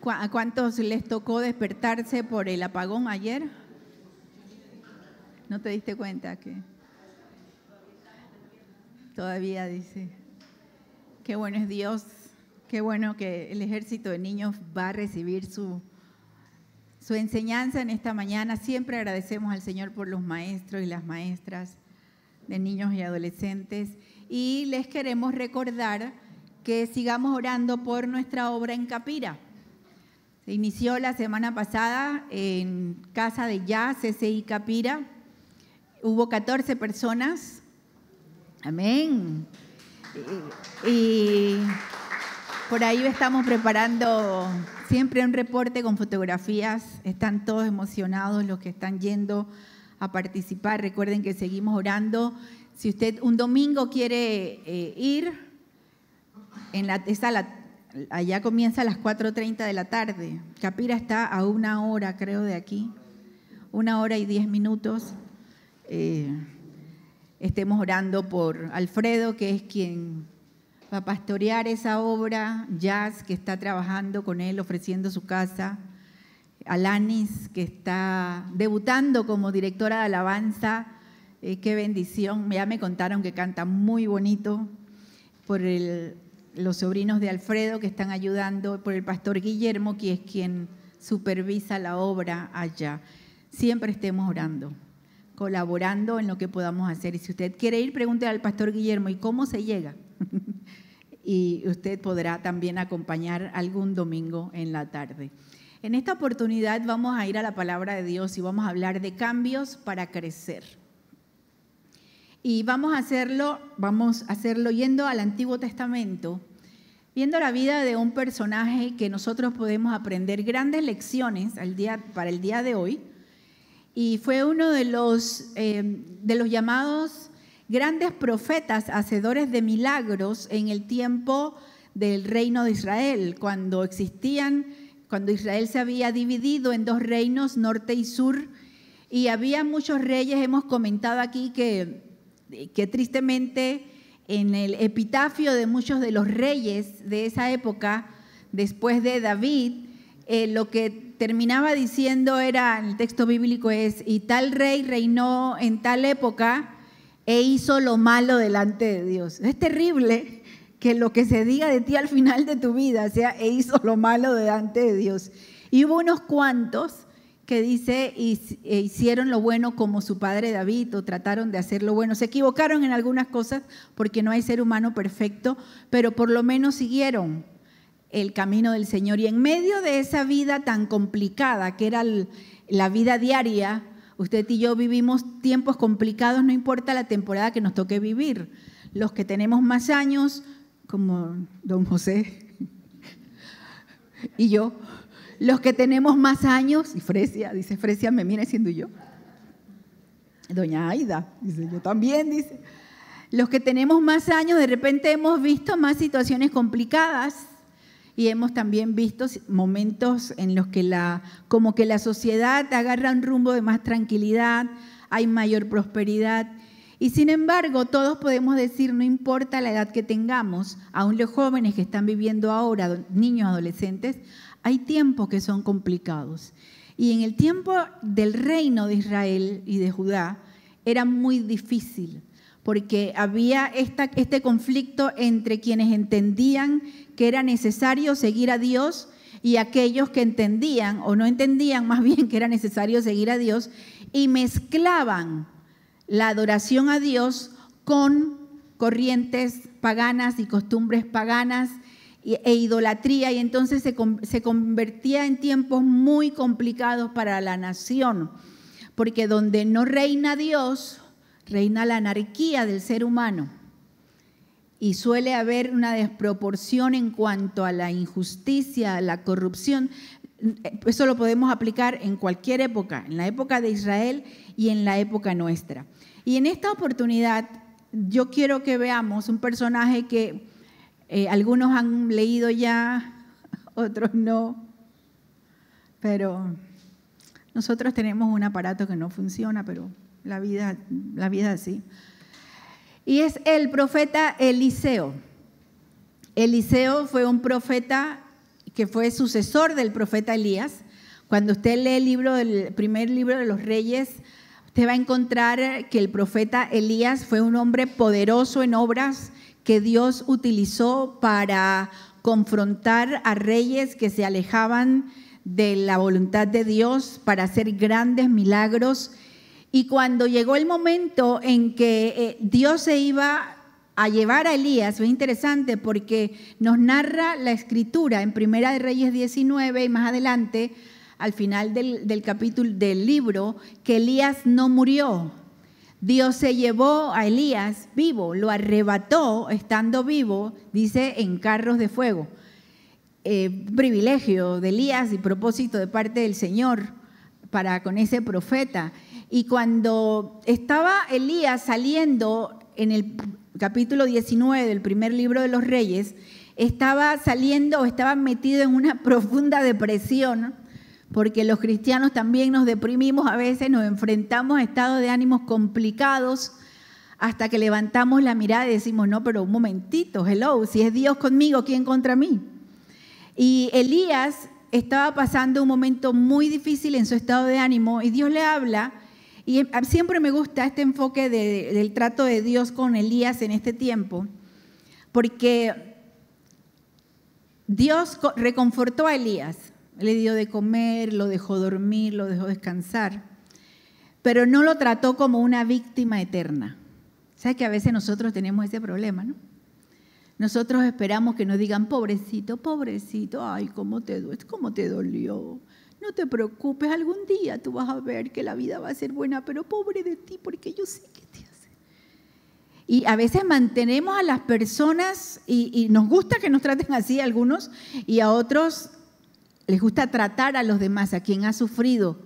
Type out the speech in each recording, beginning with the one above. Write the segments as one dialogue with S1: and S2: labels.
S1: ¿A cuántos les tocó despertarse por el apagón ayer? ¿No te diste cuenta que todavía dice? Qué bueno es Dios, qué bueno que el ejército de niños va a recibir su enseñanza en esta mañana. Siempre agradecemos al Señor por los maestros y las maestras de niños y adolescentes. Y les queremos recordar que sigamos orando por nuestra obra en Capira. Se inició la semana pasada en Casa de Ya, CCI Capira. Hubo 14 personas. Amén. Y por ahí estamos preparando siempre un reporte con fotografías. Están todos emocionados los que están yendo a participar. Recuerden que seguimos orando. Si usted un domingo quiere ir, allá comienza a las 4:30 de la tarde. Capira está a 1 hora, creo, de aquí. 1 hora y 10 minutos. Estemos orando por Alfredo, que es quien va a pastorear esa obra. Jazz, que está trabajando con él, ofreciendo su casa. Alanis, que está debutando como directora de alabanza. Qué bendición. Ya me contaron que canta muy bonito. Por los sobrinos de Alfredo que están ayudando, por el pastor Guillermo, que es quien supervisa la obra allá. Siempre estemos orando, colaborando en lo que podamos hacer. Y si usted quiere ir, pregúntele al pastor Guillermo, ¿y cómo se llega? Y usted podrá también acompañar algún domingo en la tarde. En esta oportunidad vamos a ir a la palabra de Dios y vamos a hablar de cambios para crecer. Y vamos a hacerlo yendo al Antiguo Testamento, viendo la vida de un personaje que nosotros podemos aprender grandes lecciones para el día de hoy. Y fue uno de los llamados grandes profetas, hacedores de milagros en el tiempo del reino de Israel, cuando Israel se había dividido en 2 reinos, norte y sur, y había muchos reyes. Hemos comentado aquí que tristemente en el epitafio de muchos de los reyes de esa época, después de David, lo que terminaba diciendo era, en el texto bíblico es, y tal rey reinó en tal época e hizo lo malo delante de Dios. Es terrible que lo que se diga de ti al final de tu vida sea, e hizo lo malo delante de Dios. Y hubo unos cuantos que dice, hicieron lo bueno como su padre David, o trataron de hacer lo bueno. Se equivocaron en algunas cosas porque no hay ser humano perfecto, pero por lo menos siguieron el camino del Señor. Y en medio de esa vida tan complicada que era la vida diaria, usted y yo vivimos tiempos complicados, no importa la temporada que nos toque vivir. Los que tenemos más años, como don José y yo, los que tenemos más años, y Fresia, dice Fresia, me viene siendo yo. Doña Aida, dice yo también, dice. Los que tenemos más años, de repente hemos visto más situaciones complicadas y hemos también visto momentos en los que como que la sociedad agarra un rumbo de más tranquilidad, hay mayor prosperidad. Y sin embargo, todos podemos decir, no importa la edad que tengamos, aún los jóvenes que están viviendo ahora, niños, adolescentes, hay tiempos que son complicados. Y en el tiempo del reino de Israel y de Judá era muy difícil, porque había este conflicto entre quienes entendían que era necesario seguir a Dios y aquellos que entendían, o no entendían más bien que era necesario seguir a Dios, y mezclaban la adoración a Dios con corrientes paganas y costumbres paganas e idolatría, y entonces se convertía en tiempos muy complicados para la nación, porque donde no reina Dios, reina la anarquía del ser humano, y suele haber una desproporción en cuanto a la injusticia, la corrupción. Eso lo podemos aplicar en cualquier época, en la época de Israel y en la época nuestra. Y en esta oportunidad yo quiero que veamos un personaje que algunos han leído ya, otros no, pero nosotros tenemos un aparato que no funciona, pero la vida es así. Y es el profeta Eliseo. Eliseo fue un profeta que fue sucesor del profeta Elías. Cuando usted lee el primer libro de los Reyes, usted va a encontrar que el profeta Elías fue un hombre poderoso en obras que Dios utilizó para confrontar a reyes que se alejaban de la voluntad de Dios, para hacer grandes milagros. Y cuando llegó el momento en que Dios se iba a llevar a Elías, fue interesante porque nos narra la Escritura en Primera de Reyes 19 y más adelante, al final del capítulo del libro, que Elías no murió. Dios se llevó a Elías vivo, lo arrebató estando vivo, dice, en carros de fuego. Privilegio de Elías y propósito de parte del Señor para con ese profeta. Y cuando estaba Elías saliendo en el capítulo 19 del primer libro de los Reyes, estaba metido en una profunda depresión, porque los cristianos también nos deprimimos a veces, nos enfrentamos a estados de ánimos complicados hasta que levantamos la mirada y decimos, no, pero un momentito, hello, si es Dios conmigo, ¿quién contra mí? Y Elías estaba pasando un momento muy difícil en su estado de ánimo y Dios le habla, y siempre me gusta este enfoque del trato de Dios con Elías en este tiempo, porque Dios reconfortó a Elías. Le dio de comer, lo dejó dormir, lo dejó descansar, pero no lo trató como una víctima eterna. ¿Sabes que a veces nosotros tenemos ese problema, no? Nosotros esperamos que nos digan, pobrecito, pobrecito, ay, cómo te dolió. No te preocupes, algún día tú vas a ver que la vida va a ser buena, pero pobre de ti, porque yo sé que te hace. Y a veces mantenemos a las personas, y nos gusta que nos traten así a algunos, y a otros les gusta tratar a los demás, a quien ha sufrido.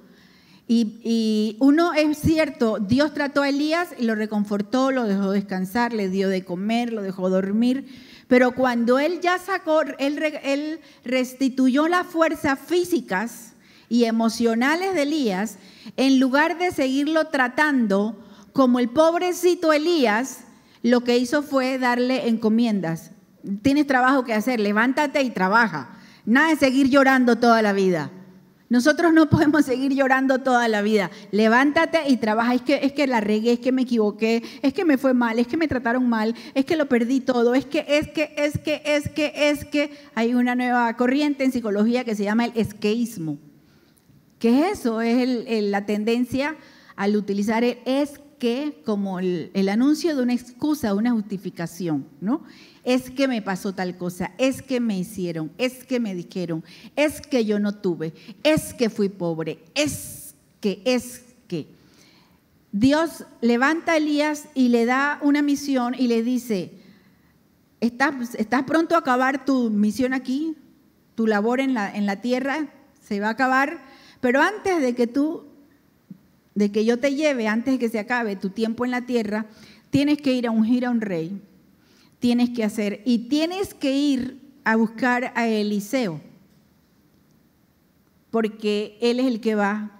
S1: Y uno es cierto, Dios trató a Elías y lo reconfortó, lo dejó descansar, le dio de comer, lo dejó dormir. Pero cuando él ya sacó, él restituyó las fuerzas físicas y emocionales de Elías, en lugar de seguirlo tratando como el pobrecito Elías, lo que hizo fue darle encomiendas. Tienes trabajo que hacer, levántate y trabaja. Nada de seguir llorando toda la vida. Nosotros no podemos seguir llorando toda la vida. Levántate y trabaja. Es que la regué, es que me equivoqué, es que me fue mal, es que me trataron mal, es que lo perdí todo, es que. Hay una nueva corriente en psicología que se llama el esqueísmo. ¿Qué es eso? Es la tendencia al utilizar el es que como el anuncio de una excusa, una justificación, ¿no? Es que me pasó tal cosa, es que me hicieron, es que me dijeron, es que yo no tuve, es que fui pobre, es que. Dios levanta a Elías y le da una misión y le dice, ¿estás pronto a acabar tu misión aquí? Tu labor en la tierra se va a acabar, pero antes de que yo te lleve, antes de que se acabe tu tiempo en la tierra, tienes que ir a ungir a un rey. Tienes que ir a buscar a Eliseo, porque él es el que va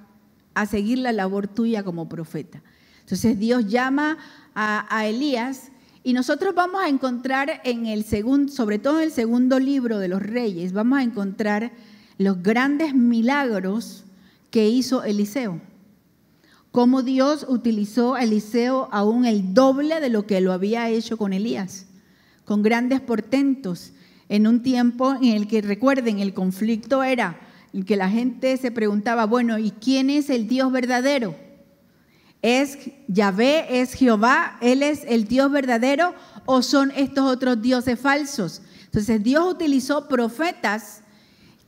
S1: a seguir la labor tuya como profeta. Entonces Dios llama a Elías y nosotros vamos a encontrar sobre todo en el segundo libro de los Reyes, vamos a encontrar los grandes milagros que hizo Eliseo. Cómo Dios utilizó a Eliseo aún el doble de lo que lo había hecho con Elías, con grandes portentos, en un tiempo en el que, recuerden, el conflicto era el que la gente se preguntaba, bueno, ¿y quién es el Dios verdadero? ¿Es Yahvé, es Jehová, Él es el Dios verdadero o son estos otros dioses falsos? Entonces Dios utilizó profetas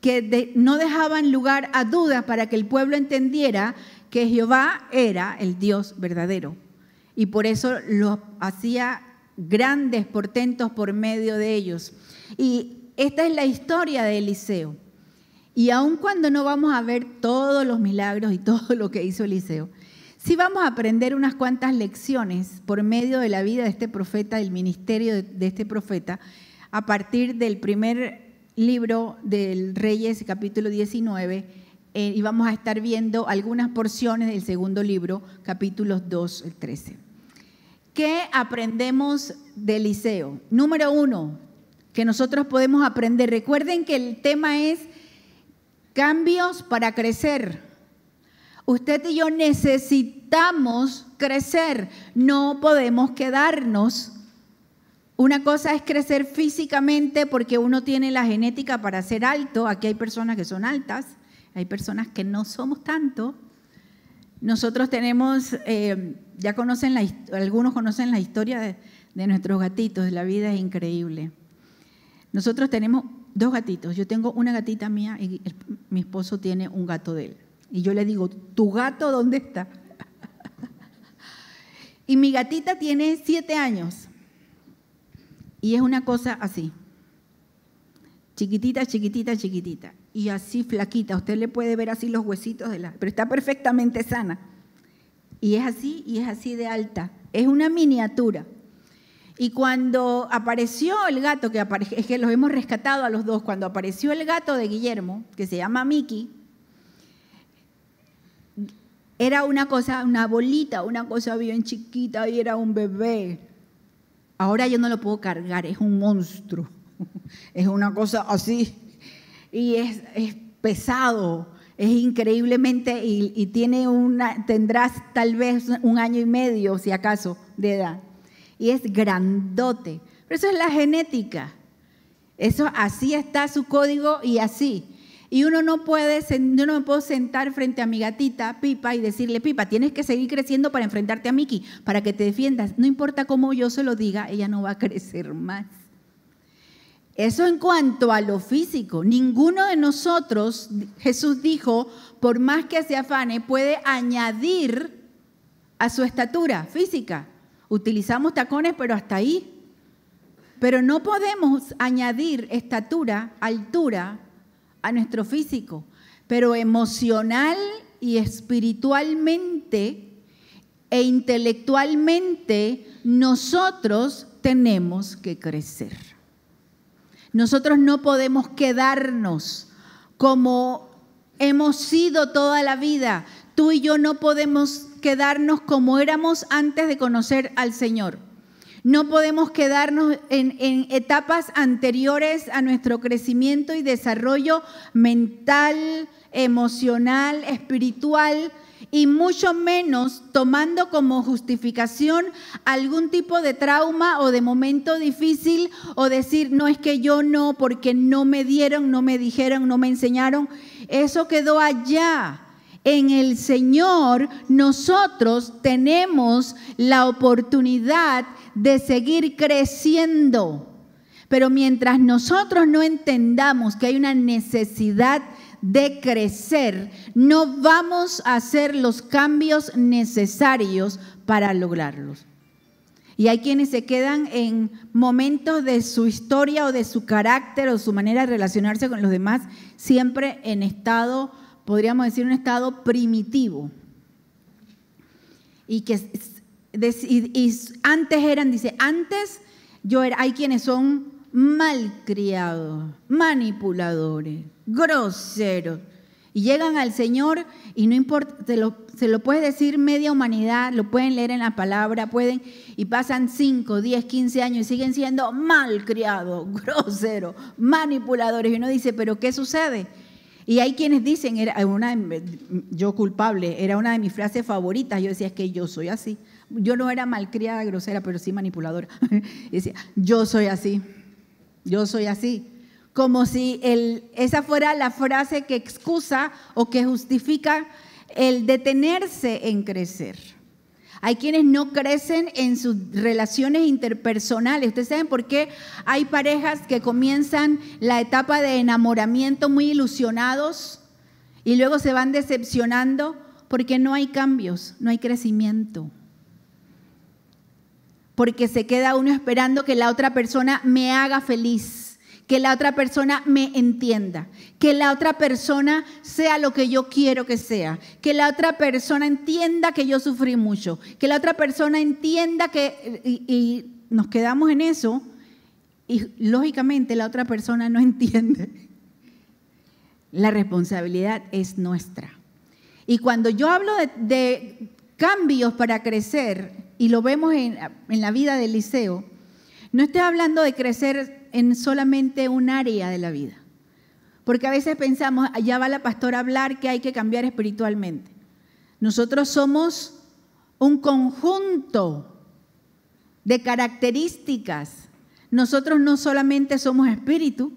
S1: que no dejaban lugar a dudas para que el pueblo entendiera que Jehová era el Dios verdadero. Y por eso lo hacía grandes portentos por medio de ellos. Y esta es la historia de Eliseo. Y aun cuando no vamos a ver todos los milagros y todo lo que hizo Eliseo, sí vamos a aprender unas cuantas lecciones por medio de la vida de este profeta, del ministerio de este profeta, a partir del primer libro del Reyes, capítulo 19, y vamos a estar viendo algunas porciones del segundo libro, capítulos 2 al 13. ¿Qué aprendemos de Eliseo? Número 1, que nosotros podemos aprender. Recuerden que el tema es cambios para crecer. Usted y yo necesitamos crecer, no podemos quedarnos. Una cosa es crecer físicamente porque uno tiene la genética para ser alto. Aquí hay personas que son altas, hay personas que no somos tanto. Nosotros tenemos, ya conocen algunos conocen la historia de nuestros gatitos, la vida es increíble. Nosotros tenemos 2 gatitos, yo tengo una gatita mía y mi esposo tiene un gato de él. Y yo le digo, ¿tu gato dónde está? Y mi gatita tiene 7 años y es una cosa así, chiquitita, chiquitita, chiquitita. Y así flaquita, usted le puede ver así los huesitos pero está perfectamente sana. Y es así de alta. Es una miniatura. Y cuando apareció el gato, es que los hemos rescatado a los 2, cuando apareció el gato de Guillermo, que se llama Mickey, era una cosa, una bolita, una cosa bien chiquita y era un bebé. Ahora yo no lo puedo cargar, es un monstruo. Es una cosa así. Y es pesado, es increíblemente, y tendrás tal vez 1 año y medio, si acaso, de edad. Y es grandote. Pero eso es la genética. Eso, así está su código y así. Y yo no me puedo sentar frente a mi gatita, Pipa, y decirle, Pipa, tienes que seguir creciendo para enfrentarte a Mickey, para que te defiendas. No importa cómo yo se lo diga, ella no va a crecer más. Eso en cuanto a lo físico. Ninguno de nosotros, Jesús dijo, por más que se afane, puede añadir a su estatura física. Utilizamos tacones, pero hasta ahí. Pero no podemos añadir estatura, altura a nuestro físico. Pero emocional y espiritualmente e intelectualmente nosotros tenemos que crecer. Nosotros no podemos quedarnos como hemos sido toda la vida. Tú y yo no podemos quedarnos como éramos antes de conocer al Señor. No podemos quedarnos en etapas anteriores a nuestro crecimiento y desarrollo mental, emocional, espiritual, y mucho menos tomando como justificación algún tipo de trauma o de momento difícil, o decir, no, es que yo no, porque no me dieron, no me dijeron, no me enseñaron. Eso quedó allá. En el Señor nosotros tenemos la oportunidad de seguir creciendo. Pero mientras nosotros no entendamos que hay una necesidad de crecer, no vamos a hacer los cambios necesarios para lograrlos. Y hay quienes se quedan en momentos de su historia o de su carácter o su manera de relacionarse con los demás, siempre en estado, podríamos decir, un estado primitivo. Y antes eran, hay quienes son malcriados, manipuladores, groseros, y llegan al Señor y no importa, se lo puede decir media humanidad, lo pueden leer en la palabra, y pasan 5, 10, 15 años y siguen siendo malcriados, groseros, manipuladores, y uno dice, ¿pero qué sucede? Y hay quienes dicen, yo culpable, era una de mis frases favoritas, yo decía, es que yo soy así. Yo no era malcriada, grosera, pero sí manipuladora. Y decía, yo soy así. Yo soy así. Como si esa fuera la frase que excusa o que justifica el detenerse en crecer. Hay quienes no crecen en sus relaciones interpersonales. ¿Ustedes saben por qué hay parejas que comienzan la etapa de enamoramiento muy ilusionados y luego se van decepcionando? Porque no hay cambios, no hay crecimiento. Porque se queda uno esperando que la otra persona me haga feliz, que la otra persona me entienda, que la otra persona sea lo que yo quiero que sea, que la otra persona entienda que yo sufrí mucho, que la otra persona entienda y nos quedamos en eso y lógicamente la otra persona no entiende. La responsabilidad es nuestra. Y cuando yo hablo de cambios para crecer, y lo vemos en la vida del Liceo, no estoy hablando de crecer en solamente un área de la vida. Porque a veces pensamos, allá va la pastora a hablar que hay que cambiar espiritualmente. Nosotros somos un conjunto de características. Nosotros no solamente somos espíritu,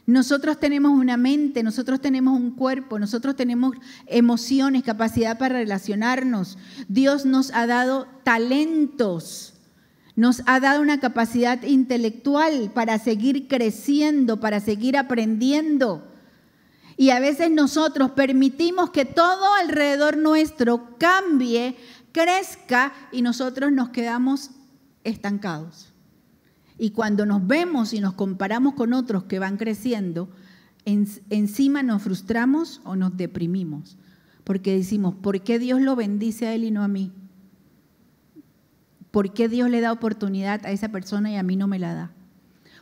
S1: nosotros tenemos una mente, nosotros tenemos un cuerpo, nosotros tenemos emociones, capacidad para relacionarnos. Dios nos ha dado talentos, nos ha dado una capacidad intelectual para seguir creciendo, para seguir aprendiendo. Y a veces nosotros permitimos que todo alrededor nuestro cambie, crezca y nosotros nos quedamos estancados. Y cuando nos vemos y nos comparamos con otros que van creciendo, encima nos frustramos o nos deprimimos. Porque decimos, ¿por qué Dios lo bendice a él y no a mí? ¿Por qué Dios le da oportunidad a esa persona y a mí no me la da?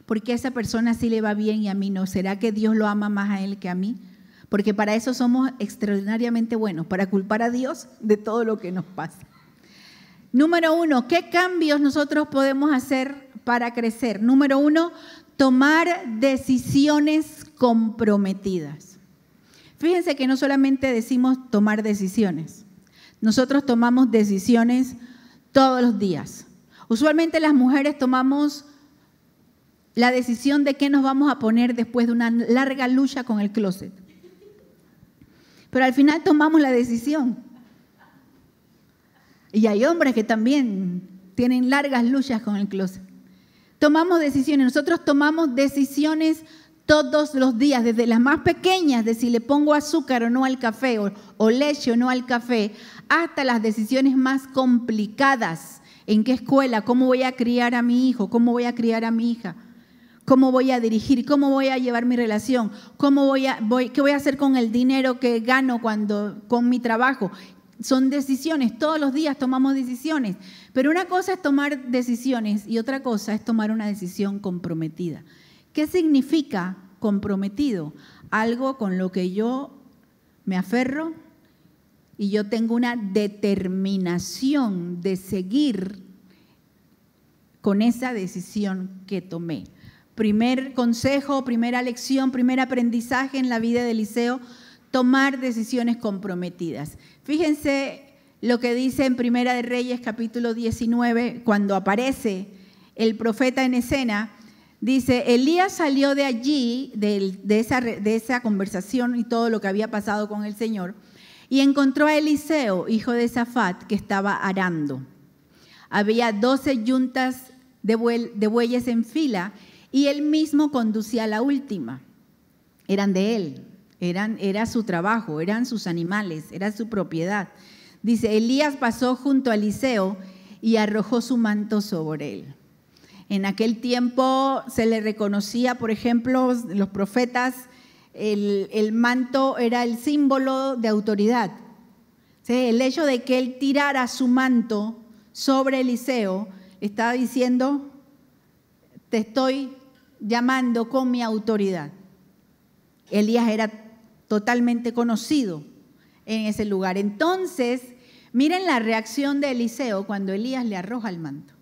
S1: ¿Por qué a esa persona sí le va bien y a mí no? ¿Será que Dios lo ama más a él que a mí? Porque para eso somos extraordinariamente buenos, para culpar a Dios de todo lo que nos pasa. Número 1, ¿qué cambios nosotros podemos hacer para crecer? Número 1, tomar decisiones comprometidas. Fíjense que no solamente decimos tomar decisiones, nosotros tomamos decisiones todos los días. Usualmente las mujeres tomamos la decisión de qué nos vamos a poner después de una larga lucha con el closet. Pero al final tomamos la decisión. Y hay hombres que también tienen largas luchas con el closet. Tomamos decisiones, nosotros tomamos decisiones todos los días, desde las más pequeñas, de si le pongo azúcar o no al café, o leche o no al café, hasta las decisiones más complicadas. ¿En qué escuela? ¿Cómo voy a criar a mi hijo? ¿Cómo voy a criar a mi hija? ¿Cómo voy a dirigir? ¿Cómo voy a llevar mi relación? ¿Qué voy a hacer con el dinero que gano con mi trabajo? Son decisiones, todos los días tomamos decisiones. Pero una cosa es tomar decisiones y otra cosa es tomar una decisión comprometida. ¿Qué significa comprometido? Algo con lo que yo me aferro y yo tengo una determinación de seguir con esa decisión que tomé. Primer consejo, primera lección, primer aprendizaje en la vida de Eliseo, tomar decisiones comprometidas. Fíjense lo que dice en Primera de Reyes, capítulo 19, cuando aparece el profeta en escena. Dice, Elías salió de allí, de esa conversación y todo lo que había pasado con el Señor, y encontró a Eliseo, hijo de Safat, que estaba arando. Había 12 yuntas de bueyes en fila, y él mismo conducía la última. Eran de él, era su trabajo, eran sus animales, era su propiedad. Dice, Elías pasó junto a Eliseo y arrojó su manto sobre él. En aquel tiempo se le reconocía, por ejemplo, los profetas, el manto era el símbolo de autoridad. ¿Sí? El hecho de que él tirara su manto sobre Eliseo, estaba diciendo, te estoy llamando con mi autoridad. Elías era totalmente conocido en ese lugar. Entonces, miren la reacción de Eliseo cuando Elías le arroja el manto.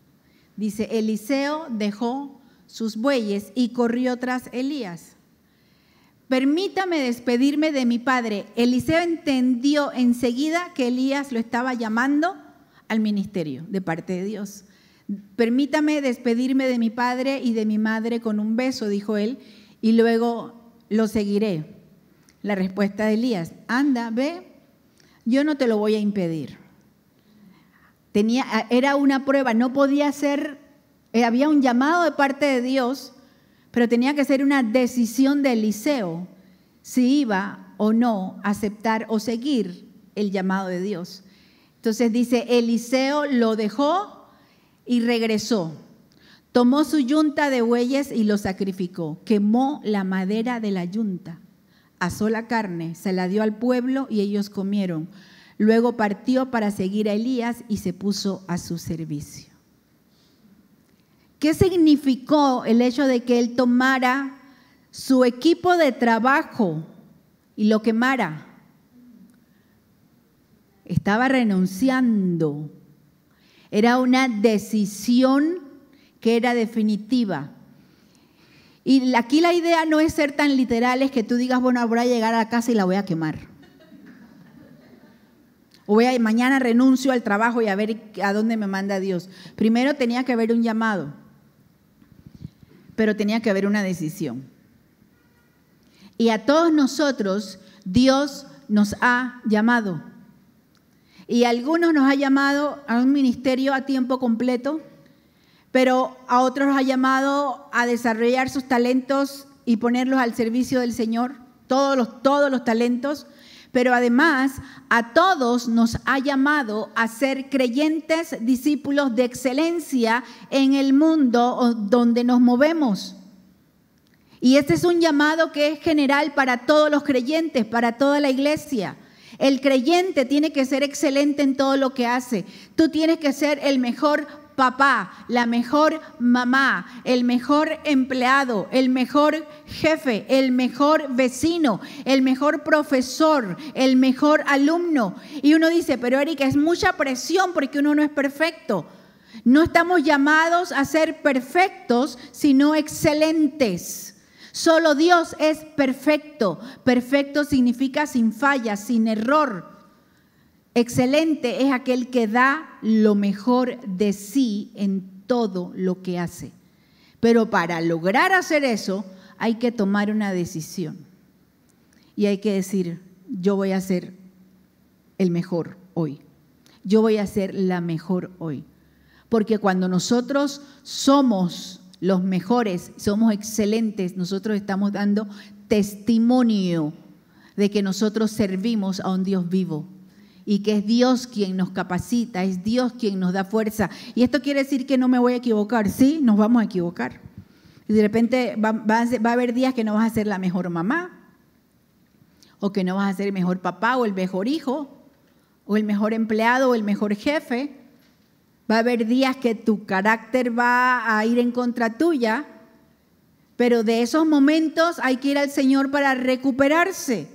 S1: Dice, Eliseo dejó sus bueyes y corrió tras Elías. Permítame despedirme de mi padre. Eliseo entendió enseguida que Elías lo estaba llamando al ministerio de parte de Dios. Permítame despedirme de mi padre y de mi madre con un beso, dijo él, y luego lo seguiré. La respuesta de Elías, anda, ve, yo no te lo voy a impedir. Era una prueba, no podía ser, había un llamado de parte de Dios, pero tenía que ser una decisión de Eliseo si iba o no a aceptar o seguir el llamado de Dios. Entonces dice, Eliseo lo dejó y regresó. Tomó su yunta de bueyes y lo sacrificó. Quemó la madera de la yunta, asó la carne, se la dio al pueblo y ellos comieron. Luego partió para seguir a Elías y se puso a su servicio. ¿Qué significó el hecho de que él tomara su equipo de trabajo y lo quemara? Estaba renunciando. Era una decisión que era definitiva. Y aquí la idea no es ser tan literales que tú digas, bueno, voy a llegar a la casa y la voy a quemar. O mañana renuncio al trabajo y a ver a dónde me manda Dios. Primero tenía que haber un llamado, pero tenía que haber una decisión. Y a todos nosotros Dios nos ha llamado. Y a algunos nos ha llamado a un ministerio a tiempo completo, pero a otros los ha llamado a desarrollar sus talentos y ponerlos al servicio del Señor, todos los talentos, pero además a todos nos ha llamado a ser creyentes, discípulos de excelencia en el mundo donde nos movemos. Y este es un llamado que es general para todos los creyentes, para toda la iglesia. El creyente tiene que ser excelente en todo lo que hace. Tú tienes que ser el mejor papá, la mejor mamá, el mejor empleado, el mejor jefe, el mejor vecino, el mejor profesor, el mejor alumno. Y uno dice, pero Erika, es mucha presión porque uno no es perfecto. No estamos llamados a ser perfectos, sino excelentes. Solo Dios es perfecto. Perfecto significa sin falla, sin error. Excelente es aquel que da lo mejor de sí en todo lo que hace. Pero para lograr hacer eso hay que tomar una decisión. Y hay que decir, yo voy a ser el mejor hoy. Yo voy a ser la mejor hoy. Porque cuando nosotros somos los mejores, somos excelentes, nosotros estamos dando testimonio de que nosotros servimos a un Dios vivo. Y que es Dios quien nos capacita, es Dios quien nos da fuerza. Y esto quiere decir que no me voy a equivocar. Sí, nos vamos a equivocar. Y de repente va a haber días que no vas a ser la mejor mamá, o que no vas a ser el mejor papá, o el mejor hijo, o el mejor empleado, o el mejor jefe. Va a haber días que tu carácter va a ir en contra tuya, pero de esos momentos hay que ir al Señor para recuperarse.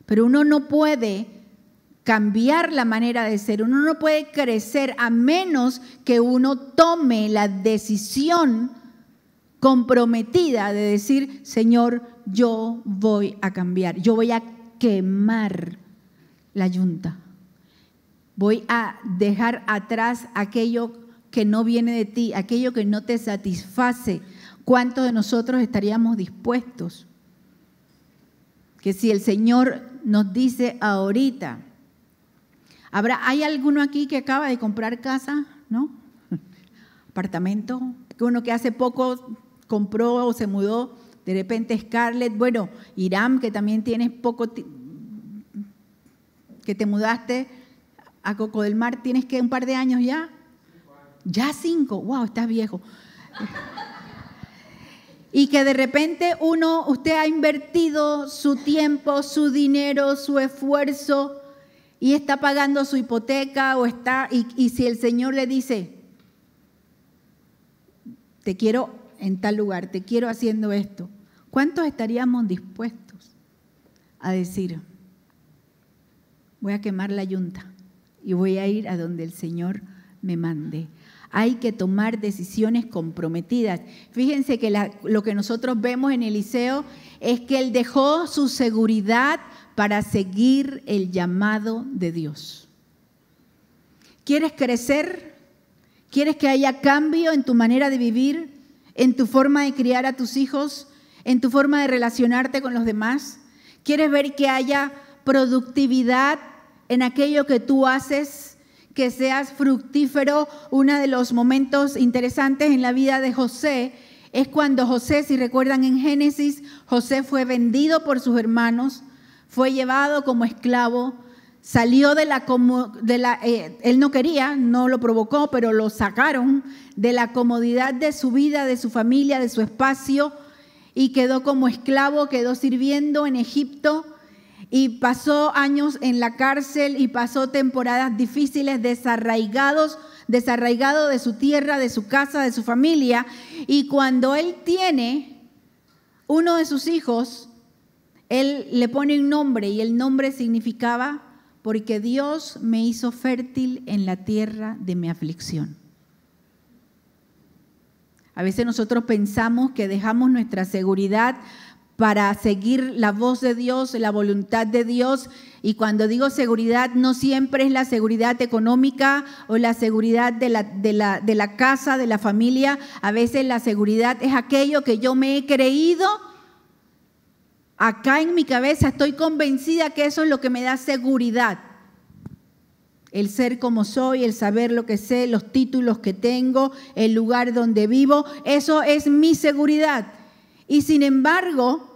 S1: Pero uno no puede cambiar la manera de ser, uno no puede crecer a menos que uno tome la decisión comprometida de decir, Señor, yo voy a cambiar, yo voy a quemar la yunta, voy a dejar atrás aquello que no viene de ti, aquello que no te satisface. ¿Cuántos de nosotros estaríamos dispuestos? Que si el Señor nos dice ahorita, ¿hay alguno aquí que acaba de comprar casa? ¿No? Apartamento. Uno que hace poco compró o se mudó, de repente Scarlett. Bueno, Iram, que también tienes poco, que te mudaste a Coco del Mar, ¿tienes que un par de años ya? Ya 5. Wow, estás viejo. Y que de repente usted ha invertido su tiempo, su dinero, su esfuerzo, y está pagando su hipoteca y si el Señor le dice, te quiero en tal lugar, te quiero haciendo esto, ¿cuántos estaríamos dispuestos a decir, voy a quemar la yunta y voy a ir a donde el Señor me mande? Hay que tomar decisiones comprometidas. Fíjense que lo que nosotros vemos en Eliseo es que él dejó su seguridad para seguir el llamado de Dios. ¿Quieres crecer? ¿Quieres que haya cambio en tu manera de vivir, en tu forma de criar a tus hijos, en tu forma de relacionarte con los demás? ¿Quieres ver que haya productividad en aquello que tú haces, que seas fructífero? Uno de los momentos interesantes en la vida de José es cuando José, si recuerdan en Génesis, José fue vendido por sus hermanos, fue llevado como esclavo, salió él no quería, no lo provocó, pero lo sacaron de la comodidad de su vida, de su familia, de su espacio, y quedó como esclavo, quedó sirviendo en Egipto, y pasó años en la cárcel y pasó temporadas difíciles, desarraigado de su tierra, de su casa, de su familia. Y cuando él tiene uno de sus hijos, él le pone un nombre, y el nombre significaba, porque Dios me hizo fértil en la tierra de mi aflicción. A veces nosotros pensamos que dejamos nuestra seguridad para seguir la voz de Dios, la voluntad de Dios. Y cuando digo seguridad, no siempre es la seguridad económica o la seguridad de la casa, de la familia. A veces la seguridad es aquello que yo me he creído. Acá en mi cabeza estoy convencida que eso es lo que me da seguridad. El ser como soy, el saber lo que sé, los títulos que tengo, el lugar donde vivo, eso es mi seguridad. Y sin embargo,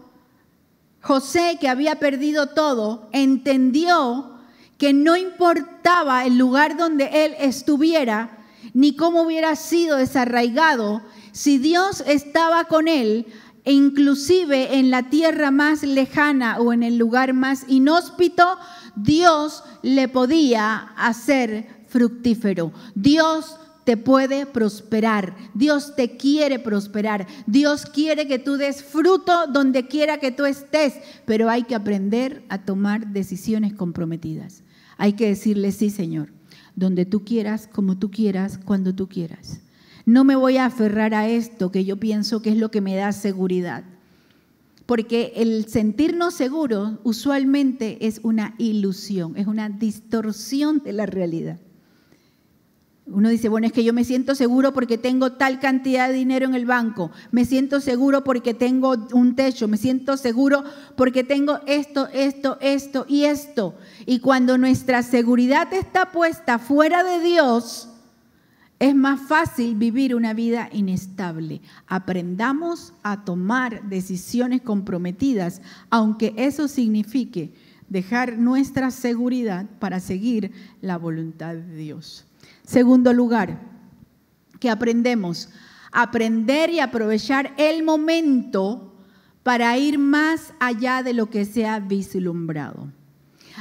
S1: José, que había perdido todo, entendió que no importaba el lugar donde él estuviera, ni cómo hubiera sido desarraigado, si Dios estaba con él, e inclusive en la tierra más lejana o en el lugar más inhóspito, Dios le podía hacer fructífero. Dios te puede prosperar, Dios te quiere prosperar, Dios quiere que tú des fruto donde quiera que tú estés, pero hay que aprender a tomar decisiones comprometidas. Hay que decirle sí, Señor, donde tú quieras, como tú quieras, cuando tú quieras. No me voy a aferrar a esto que yo pienso que es lo que me da seguridad, porque el sentirnos seguros usualmente es una ilusión, es una distorsión de la realidad. Uno dice, bueno, es que yo me siento seguro porque tengo tal cantidad de dinero en el banco, me siento seguro porque tengo un techo, me siento seguro porque tengo esto y esto. Y cuando nuestra seguridad está puesta fuera de Dios, es más fácil vivir una vida inestable. Aprendamos a tomar decisiones comprometidas, aunque eso signifique dejar nuestra seguridad para seguir la voluntad de Dios. Segundo lugar, que aprendemos, aprender y aprovechar el momento para ir más allá de lo que se ha vislumbrado.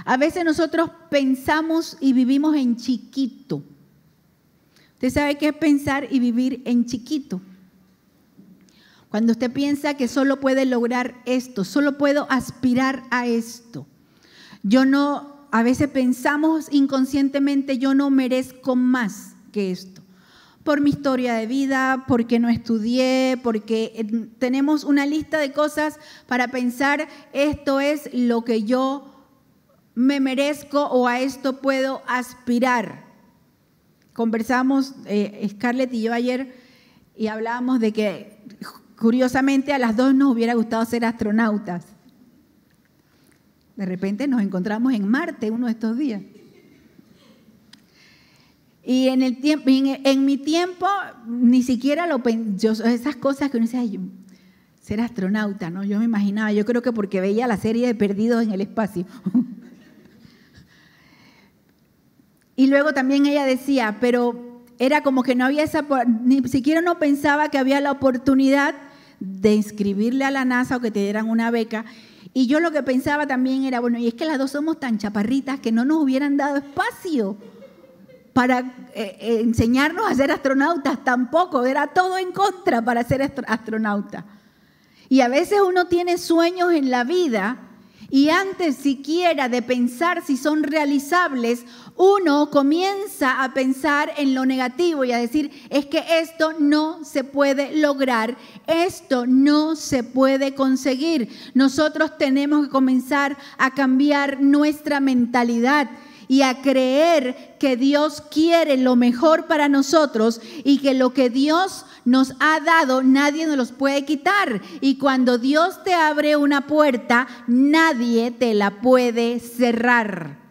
S1: A veces nosotros pensamos y vivimos en chiquito. ¿Usted sabe qué es pensar y vivir en chiquito? Cuando usted piensa que solo puede lograr esto, solo puedo aspirar a esto. A veces pensamos inconscientemente, yo no merezco más que esto. Por mi historia de vida, porque no estudié, porque tenemos una lista de cosas para pensar, esto es lo que yo me merezco o a esto puedo aspirar. Conversamos, Scarlett y yo ayer, y hablábamos de que, curiosamente, a las dos nos hubiera gustado ser astronautas. De repente nos encontramos en Marte uno de estos días. Y en mi tiempo, ni siquiera lo pensé, esas cosas que uno dice, ay, ser astronauta, ¿no? Yo me imaginaba, yo creo que porque veía la serie de Perdidos en el Espacio. Y luego también ella decía, pero era como que no había ni siquiera no pensaba que había la oportunidad de inscribirle a la NASA o que te dieran una beca. Y yo lo que pensaba también era, bueno, y es que las dos somos tan chaparritas que no nos hubieran dado espacio para enseñarnos a ser astronautas tampoco. Era todo en contra para ser astronauta. Y a veces uno tiene sueños en la vida y antes siquiera de pensar si son realizables, uno comienza a pensar en lo negativo y a decir, es que esto no se puede lograr, esto no se puede conseguir. Nosotros tenemos que comenzar a cambiar nuestra mentalidad y a creer que Dios quiere lo mejor para nosotros y que lo que Dios nos ha dado nadie nos los puede quitar. Y cuando Dios te abre una puerta, nadie te la puede cerrar.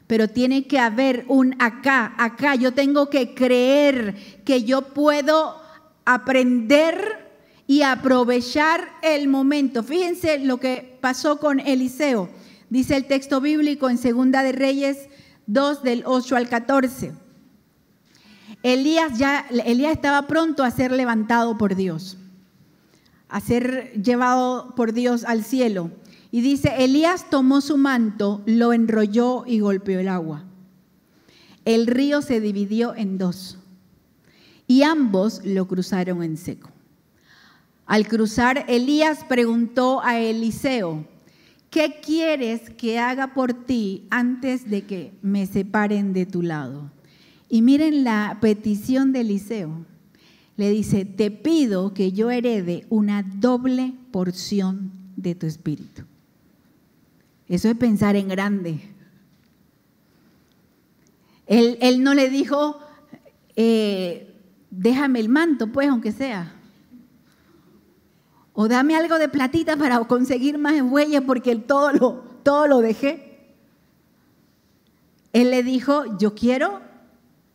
S1: Pero tiene que haber un acá. Yo tengo que creer que yo puedo aprender y aprovechar el momento. Fíjense lo que pasó con Eliseo. Dice el texto bíblico en Segunda de Reyes 2, del 8 al 14. Elías estaba pronto a ser levantado por Dios, a ser llevado por Dios al cielo. Y dice, Elías tomó su manto, lo enrolló y golpeó el agua. El río se dividió en dos y ambos lo cruzaron en seco. Al cruzar, Elías preguntó a Eliseo, ¿qué quieres que haga por ti antes de que me separen de tu lado? Y miren la petición de Eliseo. le dice, te pido que yo herede una doble porción de tu espíritu. Eso es pensar en grande. Él no le dijo, déjame el manto, pues, aunque sea. O dame algo de platita para conseguir más bueyes porque todo lo dejé. Él le dijo, yo quiero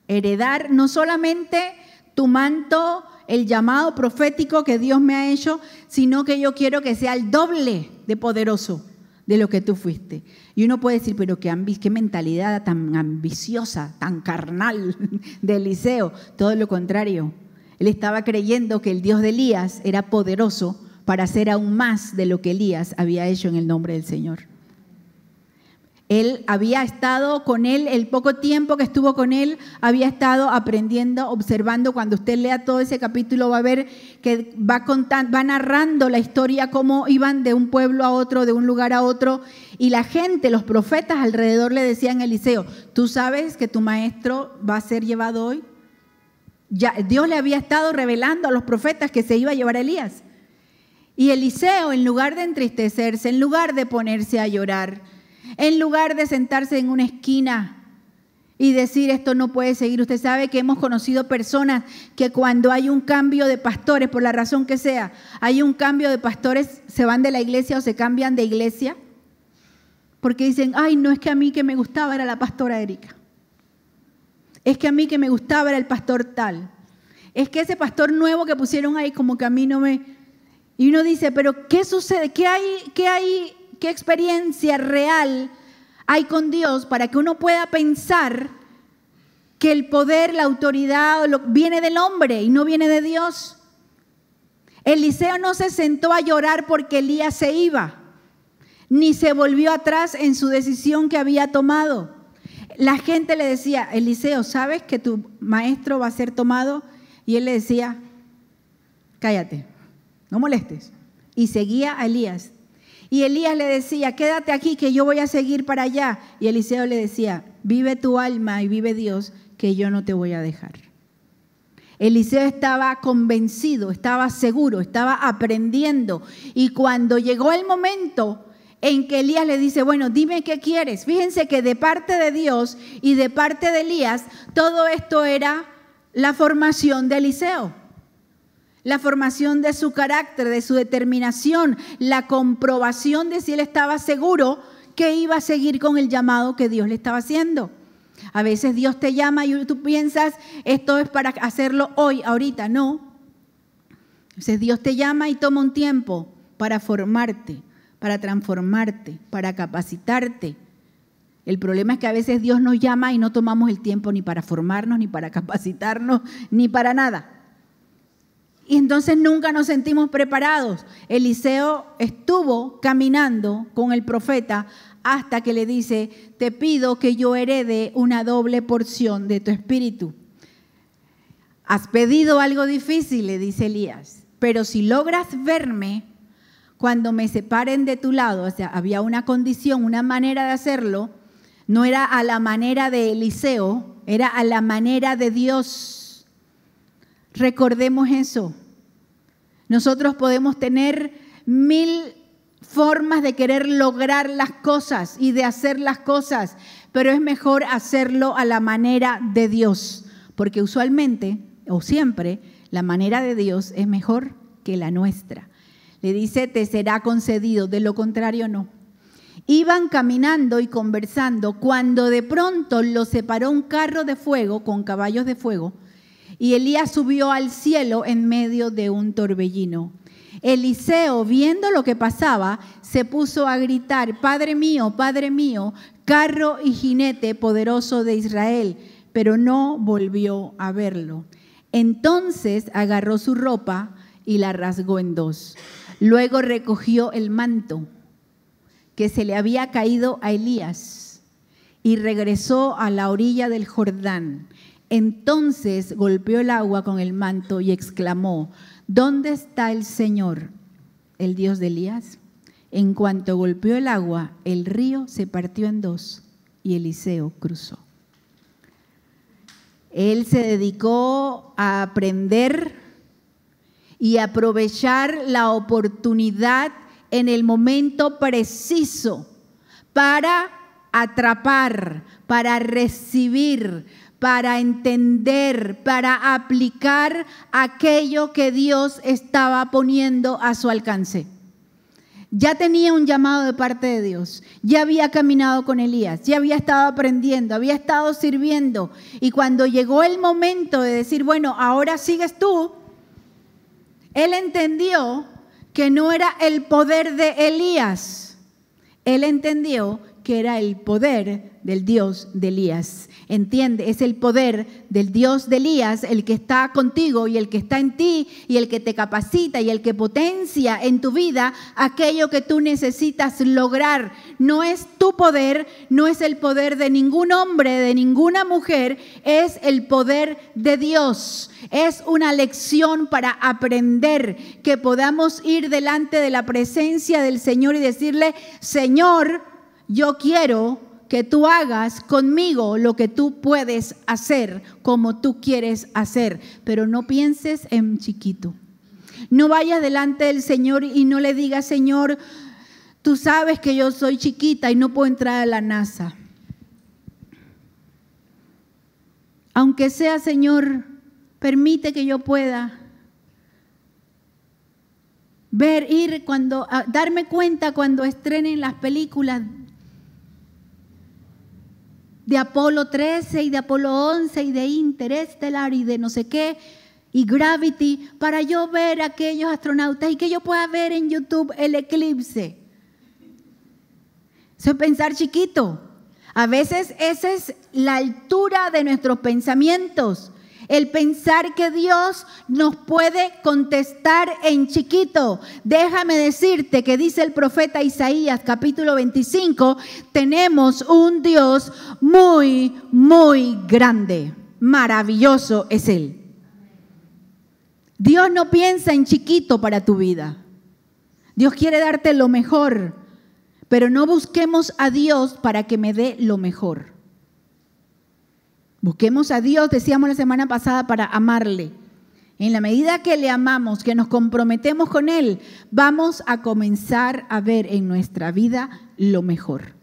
S1: heredar no solamente tu manto, el llamado profético que Dios me ha hecho, sino que yo quiero que sea el doble de poderoso de lo que tú fuiste. Y uno puede decir, pero qué mentalidad tan ambiciosa, tan carnal de Eliseo. Todo lo contrario. Él estaba creyendo que el Dios de Elías era poderoso para hacer aún más de lo que Elías había hecho en el nombre del Señor. Él había estado con él, el poco tiempo que estuvo con él, había estado aprendiendo, observando. Cuando usted lea todo ese capítulo va a ver que va narrando la historia, cómo iban de un pueblo a otro, de un lugar a otro, y la gente, los profetas alrededor le decían a Eliseo, ¿tú sabes que tu maestro va a ser llevado hoy? Ya, Dios le había estado revelando a los profetas que se iba a llevar a Elías. Y Eliseo, en lugar de entristecerse, en lugar de ponerse a llorar, en lugar de sentarse en una esquina y decir esto no puede seguir. Usted sabe que hemos conocido personas que cuando hay un cambio de pastores, por la razón que sea, hay un cambio de pastores, se van de la iglesia o se cambian de iglesia porque dicen, ay, no, es que a mí que me gustaba era la pastora Erika. Es que a mí que me gustaba era el pastor tal. Es que ese pastor nuevo que pusieron ahí como que a mí no me... Y uno dice, pero ¿qué sucede? ¿Qué experiencia real hay con Dios para que uno pueda pensar que el poder, la autoridad viene del hombre y no viene de Dios? Eliseo no se sentó a llorar porque Elías se iba, ni se volvió atrás en su decisión que había tomado. La gente le decía, Eliseo, ¿sabes que tu maestro va a ser tomado? Y él le decía, cállate, no molestes. Y seguía a Elías. Y Elías le decía, quédate aquí que yo voy a seguir para allá. Y Eliseo le decía, vive tu alma y vive Dios, que yo no te voy a dejar. Eliseo estaba convencido, estaba seguro, estaba aprendiendo. Y cuando llegó el momento en que Elías le dice, bueno, dime qué quieres. Fíjense que de parte de Dios y de parte de Elías, todo esto era la formación de Eliseo. La formación de su carácter, de su determinación, la comprobación de si él estaba seguro que iba a seguir con el llamado que Dios le estaba haciendo. A veces Dios te llama y tú piensas, esto es para hacerlo hoy, ahorita, no. Entonces Dios te llama y toma un tiempo para formarte, para transformarte, para capacitarte. El problema es que a veces Dios nos llama y no tomamos el tiempo ni para formarnos, ni para capacitarnos, ni para nada. Y entonces nunca nos sentimos preparados. Eliseo estuvo caminando con el profeta hasta que le dice, te pido que yo herede una doble porción de tu espíritu. Has pedido algo difícil, le dice Elías, pero si logras verme cuando me separen de tu lado, o sea, había una condición, una manera de hacerlo, no era a la manera de Eliseo, era a la manera de Dios. Recordemos eso. Nosotros podemos tener 1000 formas de querer lograr las cosas y de hacer las cosas, pero es mejor hacerlo a la manera de Dios, porque usualmente o siempre la manera de Dios es mejor que la nuestra. Le dice, te será concedido, de lo contrario no. Iban caminando y conversando cuando de pronto los separó un carro de fuego con caballos de fuego. Y Elías subió al cielo en medio de un torbellino. Eliseo, viendo lo que pasaba, se puso a gritar, Padre mío, carro y jinete poderoso de Israel, pero no volvió a verlo. Entonces agarró su ropa y la rasgó en dos. Luego recogió el manto que se le había caído a Elías y regresó a la orilla del Jordán. Entonces golpeó el agua con el manto y exclamó, ¿dónde está el Señor, el Dios de Elías? En cuanto golpeó el agua, el río se partió en dos y Eliseo cruzó. Él se dedicó a aprender y aprovechar la oportunidad en el momento preciso para atrapar, para recibir, para entender, para aplicar aquello que Dios estaba poniendo a su alcance. Ya tenía un llamado de parte de Dios, ya había caminado con Elías, ya había estado aprendiendo, había estado sirviendo. Y cuando llegó el momento de decir, bueno, ahora sigues tú, él entendió que no era el poder de Elías, él entendió que era el poder del Dios de Elías. Entiende, es el poder del Dios de Elías el que está contigo y el que está en ti y el que te capacita y el que potencia en tu vida aquello que tú necesitas lograr. No es tu poder, no es el poder de ningún hombre, de ninguna mujer, es el poder de Dios. Es una lección para aprender, que podamos ir delante de la presencia del Señor y decirle, Señor, yo quiero que tú hagas conmigo lo que tú puedes hacer, como tú quieres hacer, pero no pienses en chiquito. No vayas delante del Señor y no le digas, Señor, tú sabes que yo soy chiquita y no puedo entrar a la NASA. Aunque sea, Señor, permite que yo pueda darme cuenta cuando estrenen las películas de Apolo 13 y de Apolo 11 y de Interestelar y de no sé qué y Gravity, para yo ver a aquellos astronautas y que yo pueda ver en YouTube el eclipse. Eso es pensar chiquito. A veces esa es la altura de nuestros pensamientos. El pensar que Dios nos puede contestar en chiquito. Déjame decirte que dice el profeta Isaías, capítulo 25, tenemos un Dios muy, muy grande. Maravilloso es Él. Dios no piensa en chiquito para tu vida. Dios quiere darte lo mejor, pero no busquemos a Dios para que me dé lo mejor. Busquemos a Dios, decíamos la semana pasada, para amarle. En la medida que le amamos, que nos comprometemos con Él, vamos a comenzar a ver en nuestra vida lo mejor.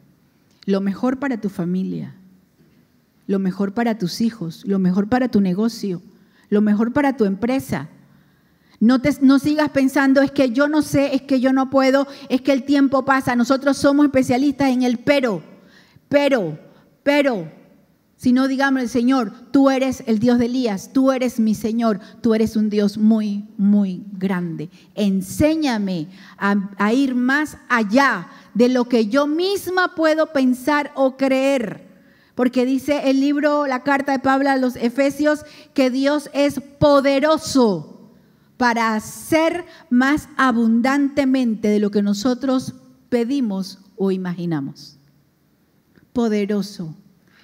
S1: Lo mejor para tu familia, lo mejor para tus hijos, lo mejor para tu negocio, lo mejor para tu empresa. No sigas pensando, es que yo no sé, es que yo no puedo, es que el tiempo pasa. Nosotros somos especialistas en el pero. Si no, digámosle, Señor, tú eres el Dios de Elías, tú eres mi Señor, tú eres un Dios muy, muy grande. Enséñame a ir más allá de lo que yo misma puedo pensar o creer. Porque dice el libro, la carta de Pablo a los Efesios, que Dios es poderoso para hacer más abundantemente de lo que nosotros pedimos o imaginamos. Poderoso.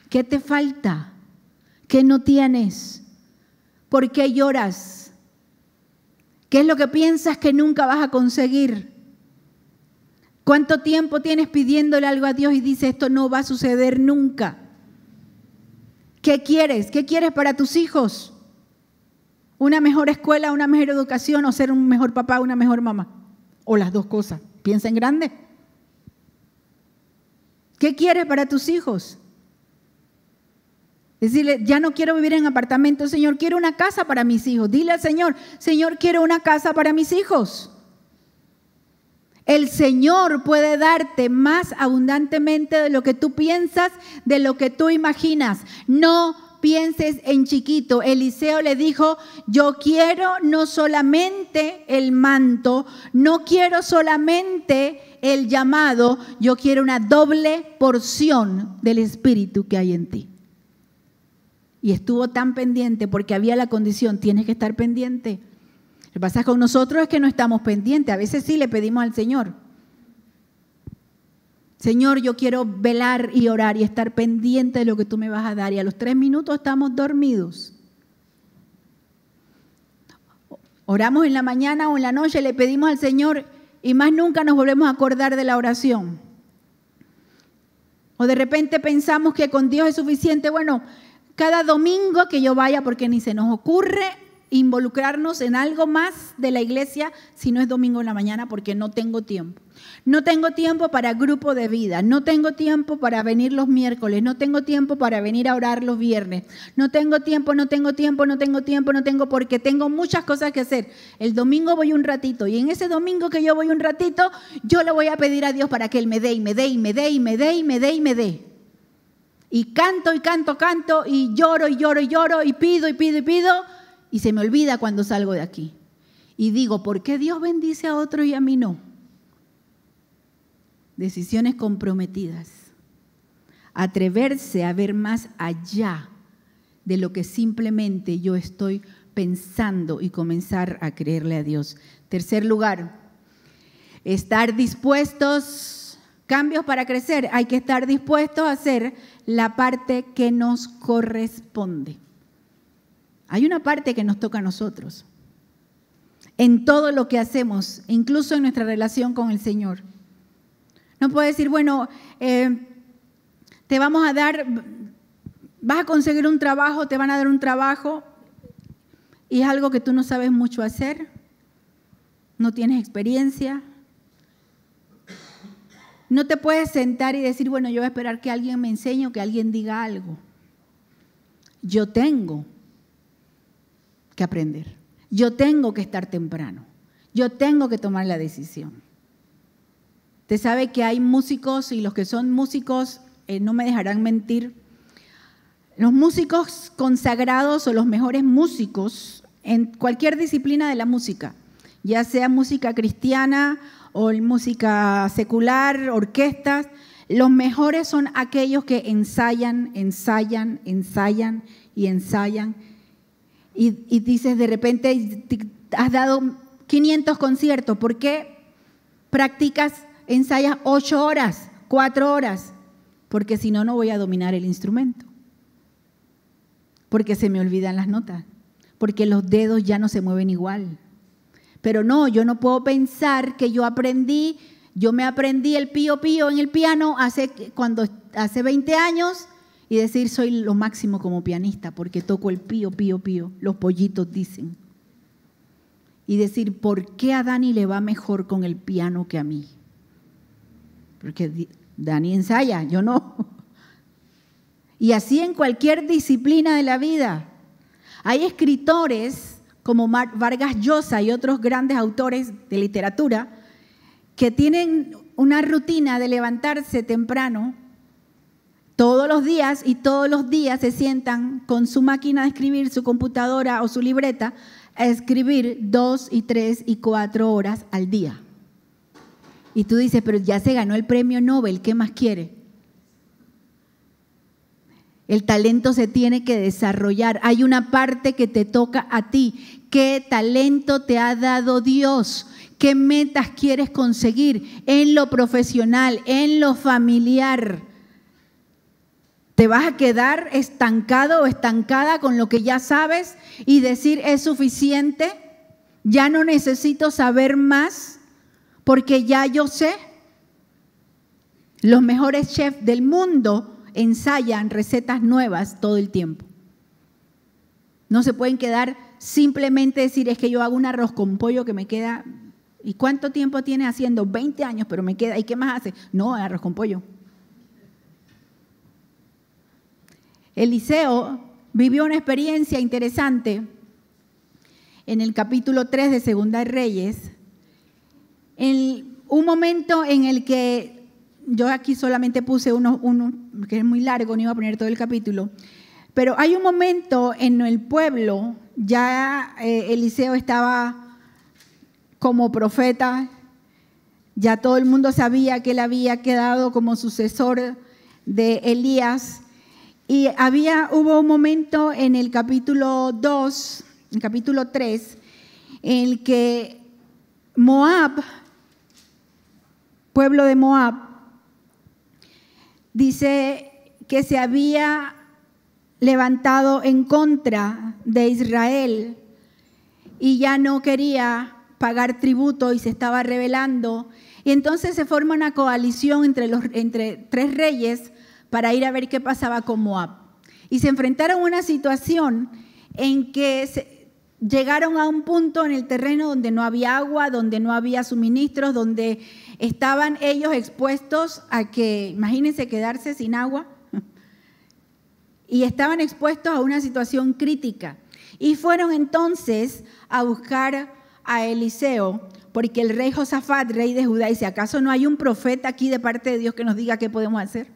S1: ¿Qué te falta? ¿Qué no tienes? ¿Por qué lloras? ¿Qué es lo que piensas que nunca vas a conseguir? ¿Cuánto tiempo tienes pidiéndole algo a Dios y dices esto no va a suceder nunca? ¿Qué quieres? ¿Qué quieres para tus hijos? ¿Una mejor escuela, una mejor educación o ser un mejor papá, una mejor mamá? O las dos cosas. Piensa en grande. ¿Qué quieres para tus hijos? Decirle, ya no quiero vivir en apartamento, Señor, quiero una casa para mis hijos. Dile al Señor, Señor, quiero una casa para mis hijos. El Señor puede darte más abundantemente de lo que tú piensas, de lo que tú imaginas. No pienses en chiquito. Eliseo le dijo, yo quiero no solamente el manto, no quiero solamente el llamado, yo quiero una doble porción del Espíritu que hay en ti. Y estuvo tan pendiente porque había la condición, tienes que estar pendiente. Lo que pasa con nosotros es que no estamos pendientes. A veces sí le pedimos al Señor. Señor, yo quiero velar y orar y estar pendiente de lo que tú me vas a dar. Y a los 3 minutos estamos dormidos. Oramos en la mañana o en la noche, le pedimos al Señor y más nunca nos volvemos a acordar de la oración. O de repente pensamos que con Dios es suficiente. Bueno, cada domingo que yo vaya, porque ni se nos ocurre involucrarnos en algo más de la iglesia si no es domingo en la mañana, porque no tengo tiempo. No tengo tiempo para grupo de vida, no tengo tiempo para venir los miércoles, no tengo tiempo para venir a orar los viernes, no tengo tiempo, porque tengo muchas cosas que hacer. El domingo voy un ratito y en ese domingo que yo voy un ratito, yo le voy a pedir a Dios para que Él me dé y me dé y me dé y me dé y me dé y me dé. Y canto y canto y lloro y pido y se me olvida cuando salgo de aquí. Y digo, ¿por qué Dios bendice a otros y a mí no? Decisiones comprometidas. Atreverse a ver más allá de lo que simplemente yo estoy pensando y comenzar a creerle a Dios. Tercer lugar, estar dispuestos, cambios para crecer, hay que estar dispuestos a hacer la parte que nos corresponde. Hay una parte que nos toca a nosotros, en todo lo que hacemos, incluso en nuestra relación con el Señor. No puedo decir, bueno, te vamos a dar, vas a conseguir un trabajo, te van a dar un trabajo y es algo que tú no sabes mucho hacer, no tienes experiencia. No te puedes sentar y decir, bueno, yo voy a esperar que alguien me enseñe o que alguien diga algo. Yo tengo que aprender. Yo tengo que estar temprano. Yo tengo que tomar la decisión. Usted sabe que hay músicos y los que son músicos no me dejarán mentir. Los músicos consagrados o los mejores músicos en cualquier disciplina de la música, ya sea música cristiana o música secular, orquestas, los mejores son aquellos que ensayan. Y dices, de repente has dado 500 conciertos. ¿Por qué ensayas 8 horas, 4 horas? Porque si no, no voy a dominar el instrumento. Porque se me olvidan las notas. Porque los dedos ya no se mueven igual. Pero no, yo no puedo pensar que yo me aprendí el pío pío en el piano hace 20 años y decir soy lo máximo como pianista porque toco el pío pío pío, los pollitos dicen. Y decir, ¿por qué a Dani le va mejor con el piano que a mí? Porque Dani ensaya, yo no. Y así en cualquier disciplina de la vida. Hay escritores como Vargas Llosa y otros grandes autores de literatura que tienen una rutina de levantarse temprano todos los días y todos los días se sientan con su máquina de escribir, su computadora o su libreta a escribir 2 y 3 y 4 horas al día. Y tú dices, pero ya se ganó el premio Nobel, ¿qué más quiere? El talento se tiene que desarrollar. Hay una parte que te toca a ti. ¿Qué talento te ha dado Dios? ¿Qué metas quieres conseguir en lo profesional, en lo familiar? ¿Te vas a quedar estancado o estancada con lo que ya sabes y decir es suficiente? ¿Ya no necesito saber más porque ya yo sé? Los mejores chefs del mundo ensayan recetas nuevas todo el tiempo. No se pueden quedar simplemente decir es que yo hago un arroz con pollo que me queda. ¿Y cuánto tiempo tiene haciendo? 20 años, pero me queda. ¿Y qué más hace? No, arroz con pollo. Eliseo vivió una experiencia interesante en el capítulo 3 de Segunda de Reyes, en un momento en el que yo aquí solamente puse uno que es muy largo, no iba a poner todo el capítulo, pero hay un momento en el pueblo, ya Eliseo estaba como profeta, ya todo el mundo sabía que él había quedado como sucesor de Elías. Y hubo un momento en el capítulo 2, en el capítulo 3, en el que Moab, pueblo de Moab, dice que se había levantado en contra de Israel y ya no quería pagar tributo y se estaba rebelando. Y entonces se forma una coalición entre 3 reyes para ir a ver qué pasaba con Moab. Y se enfrentaron a una situación en que llegaron a un punto en el terreno donde no había agua, donde no había suministros, donde estaban ellos expuestos a que, imagínense, quedarse sin agua, y estaban expuestos a una situación crítica. Y fueron entonces a buscar a Eliseo, porque el rey Josafat, rey de Judá, dice, ¿acaso no hay un profeta aquí de parte de Dios que nos diga qué podemos hacer?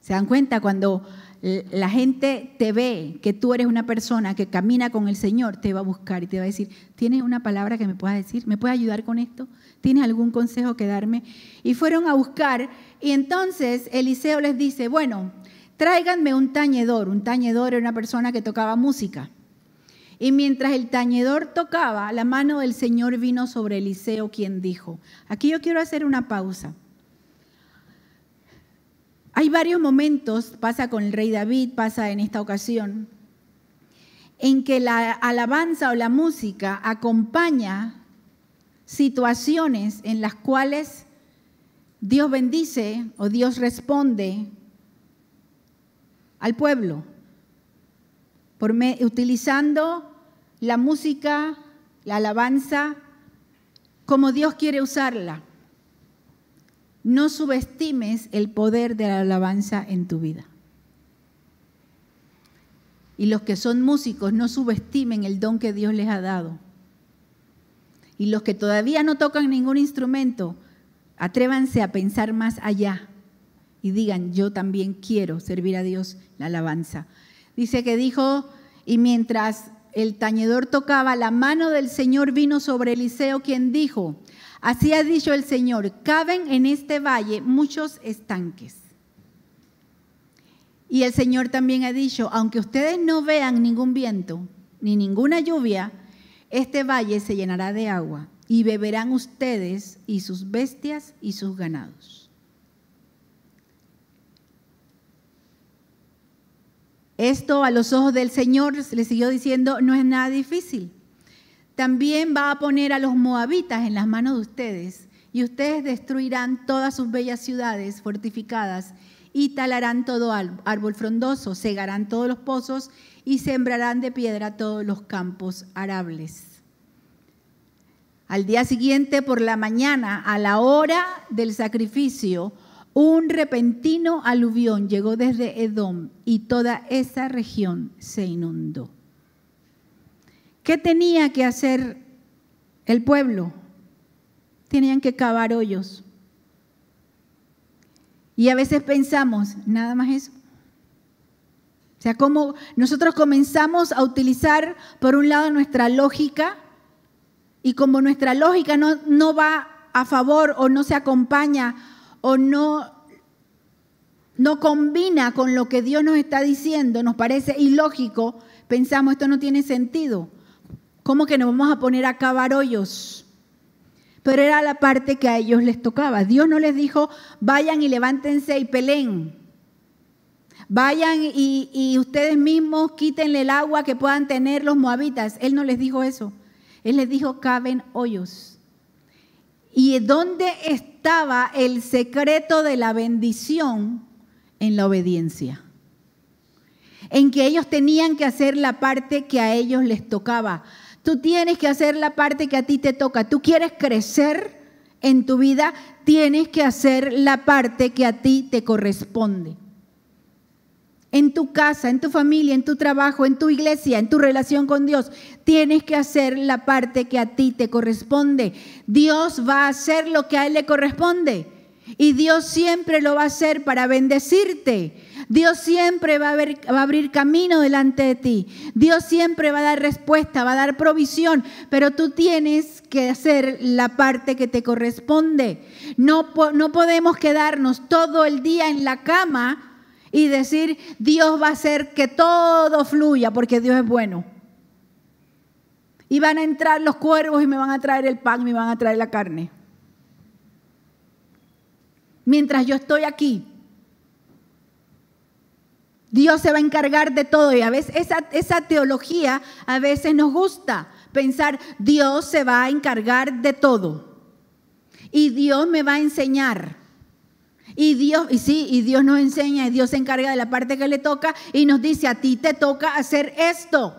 S1: ¿Se dan cuenta? Cuando la gente te ve que tú eres una persona que camina con el Señor, te va a buscar y te va a decir, ¿tienes una palabra que me puedas decir? ¿Me puedes ayudar con esto? ¿Tienes algún consejo que darme? Y fueron a buscar, y entonces Eliseo les dice, bueno, tráiganme un tañedor. Un tañedor era una persona que tocaba música. Y mientras el tañedor tocaba, la mano del Señor vino sobre Eliseo, quien dijo, aquí yo quiero hacer una pausa. Hay varios momentos, pasa con el rey David, pasa en esta ocasión, en que la alabanza o la música acompaña situaciones en las cuales Dios bendice o Dios responde al pueblo, utilizando la música, la alabanza, como Dios quiere usarla. No subestimes el poder de la alabanza en tu vida. Y los que son músicos, no subestimen el don que Dios les ha dado. Y los que todavía no tocan ningún instrumento, atrévanse a pensar más allá y digan, yo también quiero servir a Dios la alabanza. Dice que dijo, y mientras el tañedor tocaba, la mano del Señor vino sobre Eliseo, quien dijo, así ha dicho el Señor, caben en este valle muchos estanques. Y el Señor también ha dicho, aunque ustedes no vean ningún viento ni ninguna lluvia, este valle se llenará de agua y beberán ustedes y sus bestias y sus ganados. Esto a los ojos del Señor, le siguió diciendo, no es nada difícil. También va a poner a los moabitas en las manos de ustedes y ustedes destruirán todas sus bellas ciudades fortificadas y talarán todo árbol frondoso, cegarán todos los pozos y sembrarán de piedra todos los campos arables. Al día siguiente, por la mañana, a la hora del sacrificio, un repentino aluvión llegó desde Edom y toda esa región se inundó. ¿Qué tenía que hacer el pueblo? Tenían que cavar hoyos. Y a veces pensamos, nada más eso. O sea, como nosotros comenzamos a utilizar, por un lado, nuestra lógica, y como nuestra lógica no va a favor o no se acompaña o no combina con lo que Dios nos está diciendo, nos parece ilógico, pensamos, esto no tiene sentido. ¿Cómo que nos vamos a poner a cavar hoyos? Pero era la parte que a ellos les tocaba. Dios no les dijo, vayan y levántense y peleen. Vayan y ustedes mismos quítenle el agua que puedan tener los moabitas. Él no les dijo eso. Él les dijo, caven hoyos. ¿Y dónde estaba el secreto de la bendición? En la obediencia. En que ellos tenían que hacer la parte que a ellos les tocaba. Tú tienes que hacer la parte que a ti te toca. Tú quieres crecer en tu vida, tienes que hacer la parte que a ti te corresponde. En tu casa, en tu familia, en tu trabajo, en tu iglesia, en tu relación con Dios, tienes que hacer la parte que a ti te corresponde. Dios va a hacer lo que a Él le corresponde. Y Dios siempre lo va a hacer para bendecirte. Dios siempre va a abrir camino delante de ti. Dios siempre va a dar respuesta, va a dar provisión. Pero tú tienes que hacer la parte que te corresponde. No podemos quedarnos todo el día en la cama y decir, Dios va a hacer que todo fluya porque Dios es bueno. Y van a entrar los cuervos y me van a traer el pan, me van a traer la carne. Mientras yo estoy aquí, Dios se va a encargar de todo. Y a veces esa teología a veces nos gusta pensar, Dios se va a encargar de todo. Y Dios me va a enseñar. Y Dios nos enseña y Dios se encarga de la parte que le toca y nos dice, a ti te toca hacer esto.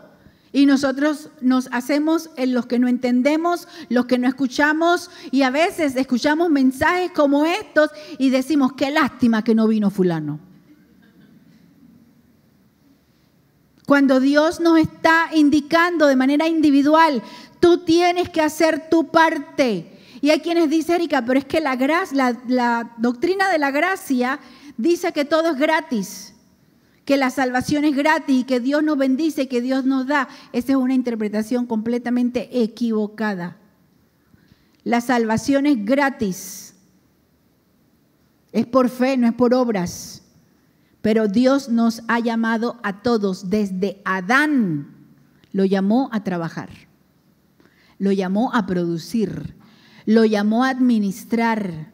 S1: Y nosotros nos hacemos en los que no entendemos, los que no escuchamos, y a veces escuchamos mensajes como estos y decimos, qué lástima que no vino fulano. Cuando Dios nos está indicando de manera individual, tú tienes que hacer tu parte. Y hay quienes dicen, Erika, pero es que la doctrina de la gracia dice que todo es gratis, que la salvación es gratis, que Dios nos bendice, que Dios nos da. Esa es una interpretación completamente equivocada. La salvación es gratis. Es por fe, no es por obras. Pero Dios nos ha llamado a todos, desde Adán, lo llamó a trabajar, lo llamó a producir, lo llamó a administrar,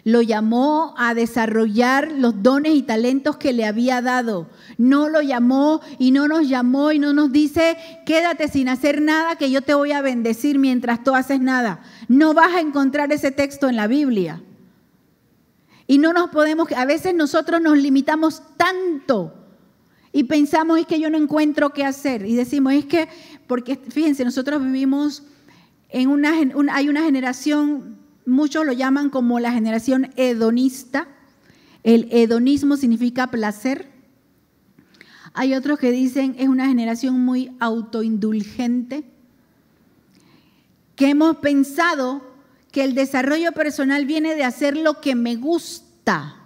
S1: lo llamó a desarrollar los dones y talentos que le había dado. No lo llamó y no nos llamó y no nos dice, quédate sin hacer nada que yo te voy a bendecir mientras tú haces nada. No vas a encontrar ese texto en la Biblia. Y no nos podemos, a veces nosotros nos limitamos tanto y pensamos, es que yo no encuentro qué hacer. Y decimos, es que, porque fíjense, nosotros vivimos en hay una generación, muchos lo llaman como la generación hedonista. El hedonismo significa placer. Hay otros que dicen es una generación muy autoindulgente, que hemos pensado que el desarrollo personal viene de hacer lo que me gusta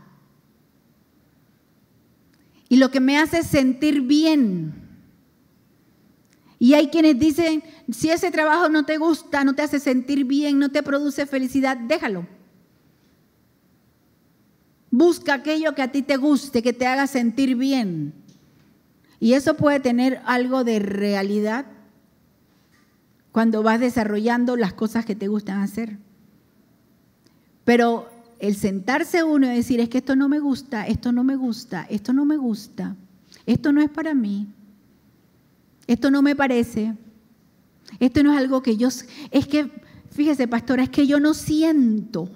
S1: y lo que me hace sentir bien. Y hay quienes dicen, si ese trabajo no te gusta, no te hace sentir bien, no te produce felicidad, déjalo. Busca aquello que a ti te guste, que te haga sentir bien. Y eso puede tener algo de realidad cuando vas desarrollando las cosas que te gustan hacer. Pero el sentarse uno y decir, es que esto no me gusta, esto no me gusta, esto no me gusta, esto no es para mí, esto no me parece, esto no es algo que yo, es que, fíjese pastora, es que yo no siento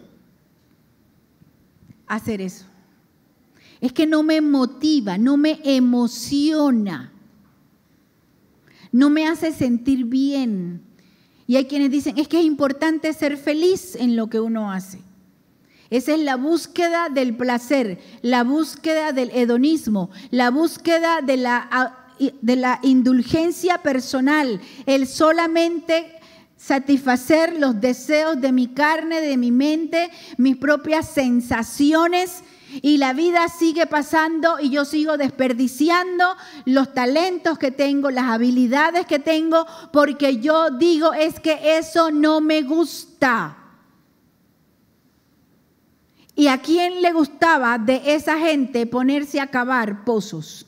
S1: hacer eso. Es que no me motiva, no me emociona, no me hace sentir bien. Y hay quienes dicen, es que es importante ser feliz en lo que uno hace. Esa es la búsqueda del placer, la búsqueda del hedonismo, la búsqueda de la indulgencia personal, el solamente satisfacer los deseos de mi carne, de mi mente, mis propias sensaciones, y la vida sigue pasando y yo sigo desperdiciando los talentos que tengo, las habilidades que tengo, porque yo digo, es que eso no me gusta. ¿Y a quién le gustaba de esa gente ponerse a cavar pozos?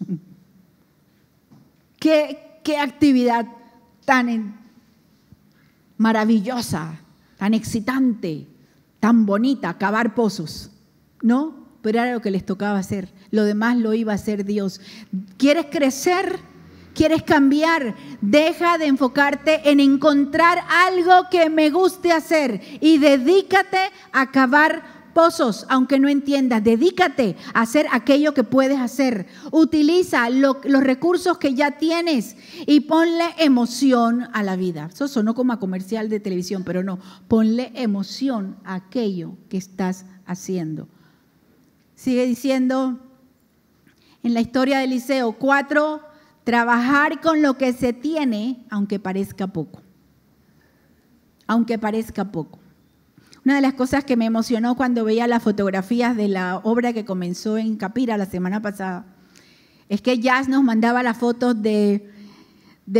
S1: ¿Qué actividad tan maravillosa, tan excitante, tan bonita, cavar pozos, ¿no? Pero era lo que les tocaba hacer. Lo demás lo iba a hacer Dios. ¿Quieres crecer? ¿Quieres cambiar? Deja de enfocarte en encontrar algo que me guste hacer y dedícate a cavar pozos, aunque no entiendas. Dedícate a hacer aquello que puedes hacer. Utiliza los recursos que ya tienes y ponle emoción a la vida. Eso sonó como a comercial de televisión, pero no. Ponle emoción a aquello que estás haciendo. Sigue diciendo en la historia de Eliseo, 4, trabajar con lo que se tiene, aunque parezca poco. Aunque parezca poco. Una de las cosas que me emocionó cuando veía las fotografías de la obra que comenzó en Capira la semana pasada, es que Jazz nos mandaba las fotos de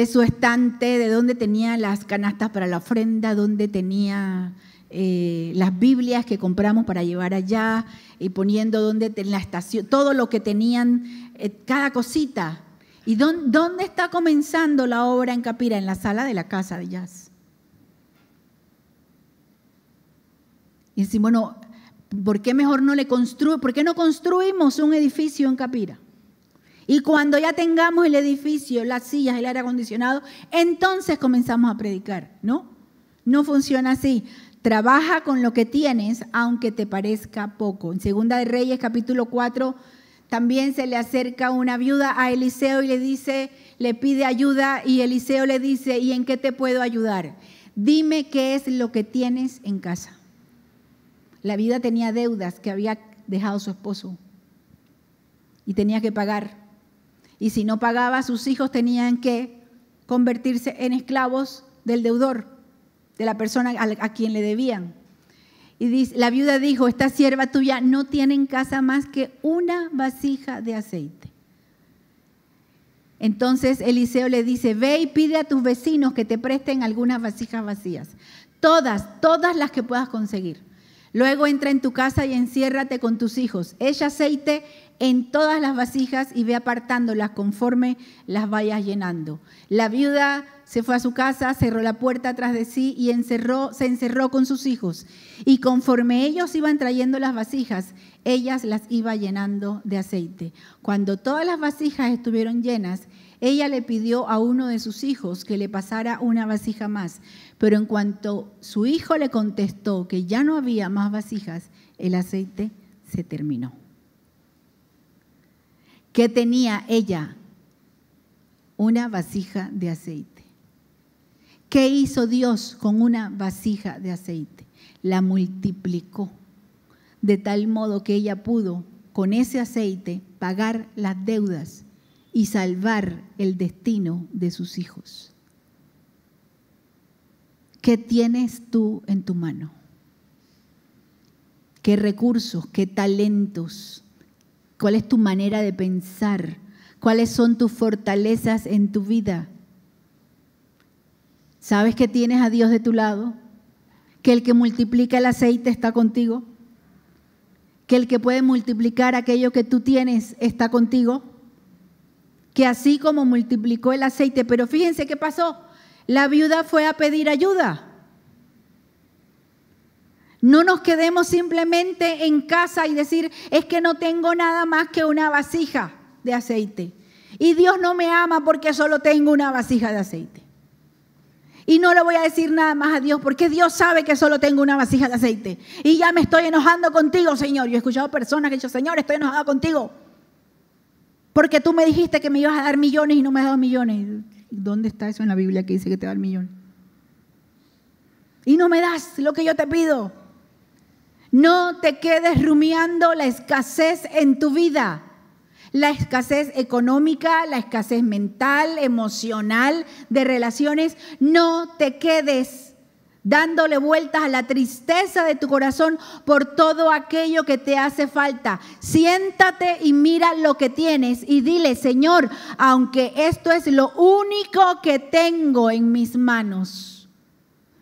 S1: su estante, de dónde tenía las canastas para la ofrenda, dónde tenía las Biblias que compramos para llevar allá, y poniendo en la estación, todo lo que tenían, cada cosita. ¿Y dónde está comenzando la obra en Capira? En la sala de la casa de Jazz. Y decimos, bueno, ¿por qué mejor no por qué no construimos un edificio en Capira? Y cuando ya tengamos el edificio, las sillas, el aire acondicionado, entonces comenzamos a predicar, ¿no? No funciona así. Trabaja con lo que tienes, aunque te parezca poco. En Segunda de Reyes, capítulo 4, también se le acerca una viuda a Eliseo y le pide ayuda, y Eliseo le dice: ¿y en qué te puedo ayudar? Dime qué es lo que tienes en casa. La viuda tenía deudas que había dejado su esposo y tenía que pagar. Y si no pagaba, sus hijos tenían que convertirse en esclavos del deudor, de la persona a quien le debían. Y dice, la viuda dijo: esta sierva tuya no tiene en casa más que una vasija de aceite. Entonces Eliseo le dice: ve y pide a tus vecinos que te presten algunas vasijas vacías. Todas las que puedas conseguir. Luego entra en tu casa y enciérrate con tus hijos. Echa aceite en todas las vasijas y ve apartándolas conforme las vayas llenando. La viuda se fue a su casa, cerró la puerta tras de sí y se encerró con sus hijos. Y conforme ellos iban trayendo las vasijas, ellas las iba llenando de aceite. Cuando todas las vasijas estuvieron llenas, ella le pidió a uno de sus hijos que le pasara una vasija más. Pero en cuanto su hijo le contestó que ya no había más vasijas, el aceite se terminó. ¿Qué tenía ella? Una vasija de aceite. ¿Qué hizo Dios con una vasija de aceite? La multiplicó, de tal modo que ella pudo con ese aceite pagar las deudas y salvar el destino de sus hijos. ¿Qué tienes tú en tu mano? ¿Qué recursos, qué talentos? ¿Cuál es tu manera de pensar? ¿Cuáles son tus fortalezas en tu vida? ¿Sabes que tienes a Dios de tu lado? ¿Que el que multiplica el aceite está contigo? ¿Que el que puede multiplicar aquello que tú tienes está contigo? Que así como multiplicó el aceite, pero fíjense qué pasó. La viuda fue a pedir ayuda. No nos quedemos simplemente en casa y decir: es que no tengo nada más que una vasija de aceite. Y Dios no me ama porque solo tengo una vasija de aceite. Y no le voy a decir nada más a Dios porque Dios sabe que solo tengo una vasija de aceite. Y ya me estoy enojando contigo, Señor. Yo he escuchado personas que dicen: Señor, estoy enojada contigo porque tú me dijiste que me ibas a dar millones y no me has dado millones. ¿Dónde está eso en la Biblia que dice que te da el millón? Y no me das lo que yo te pido. No te quedes rumiando la escasez en tu vida. La escasez económica, la escasez mental, emocional, de relaciones. No te quedes dándole vueltas a la tristeza de tu corazón por todo aquello que te hace falta. Siéntate y mira lo que tienes y dile: Señor, aunque esto es lo único que tengo en mis manos.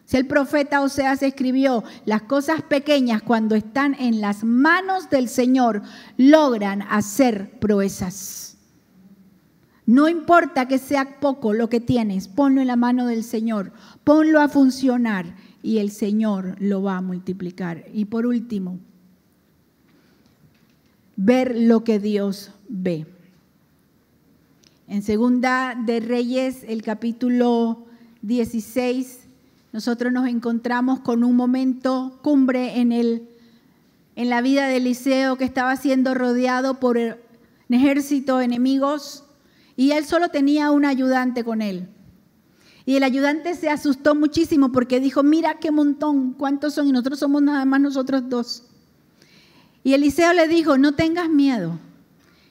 S1: Si el profeta Oseas escribió: las cosas pequeñas cuando están en las manos del Señor logran hacer proezas. No importa que sea poco lo que tienes, ponlo en la mano del Señor, ponlo a funcionar y el Señor lo va a multiplicar. Y por último, ver lo que Dios ve. En Segunda de Reyes, el capítulo 16, nosotros nos encontramos con un momento cumbre en la vida de Eliseo, que estaba siendo rodeado por un ejército de enemigos y él solo tenía un ayudante con él. Y el ayudante se asustó muchísimo porque dijo: mira qué montón, ¿cuántos son? Y nosotros somos nada más nosotros dos. Y Eliseo le dijo: no tengas miedo,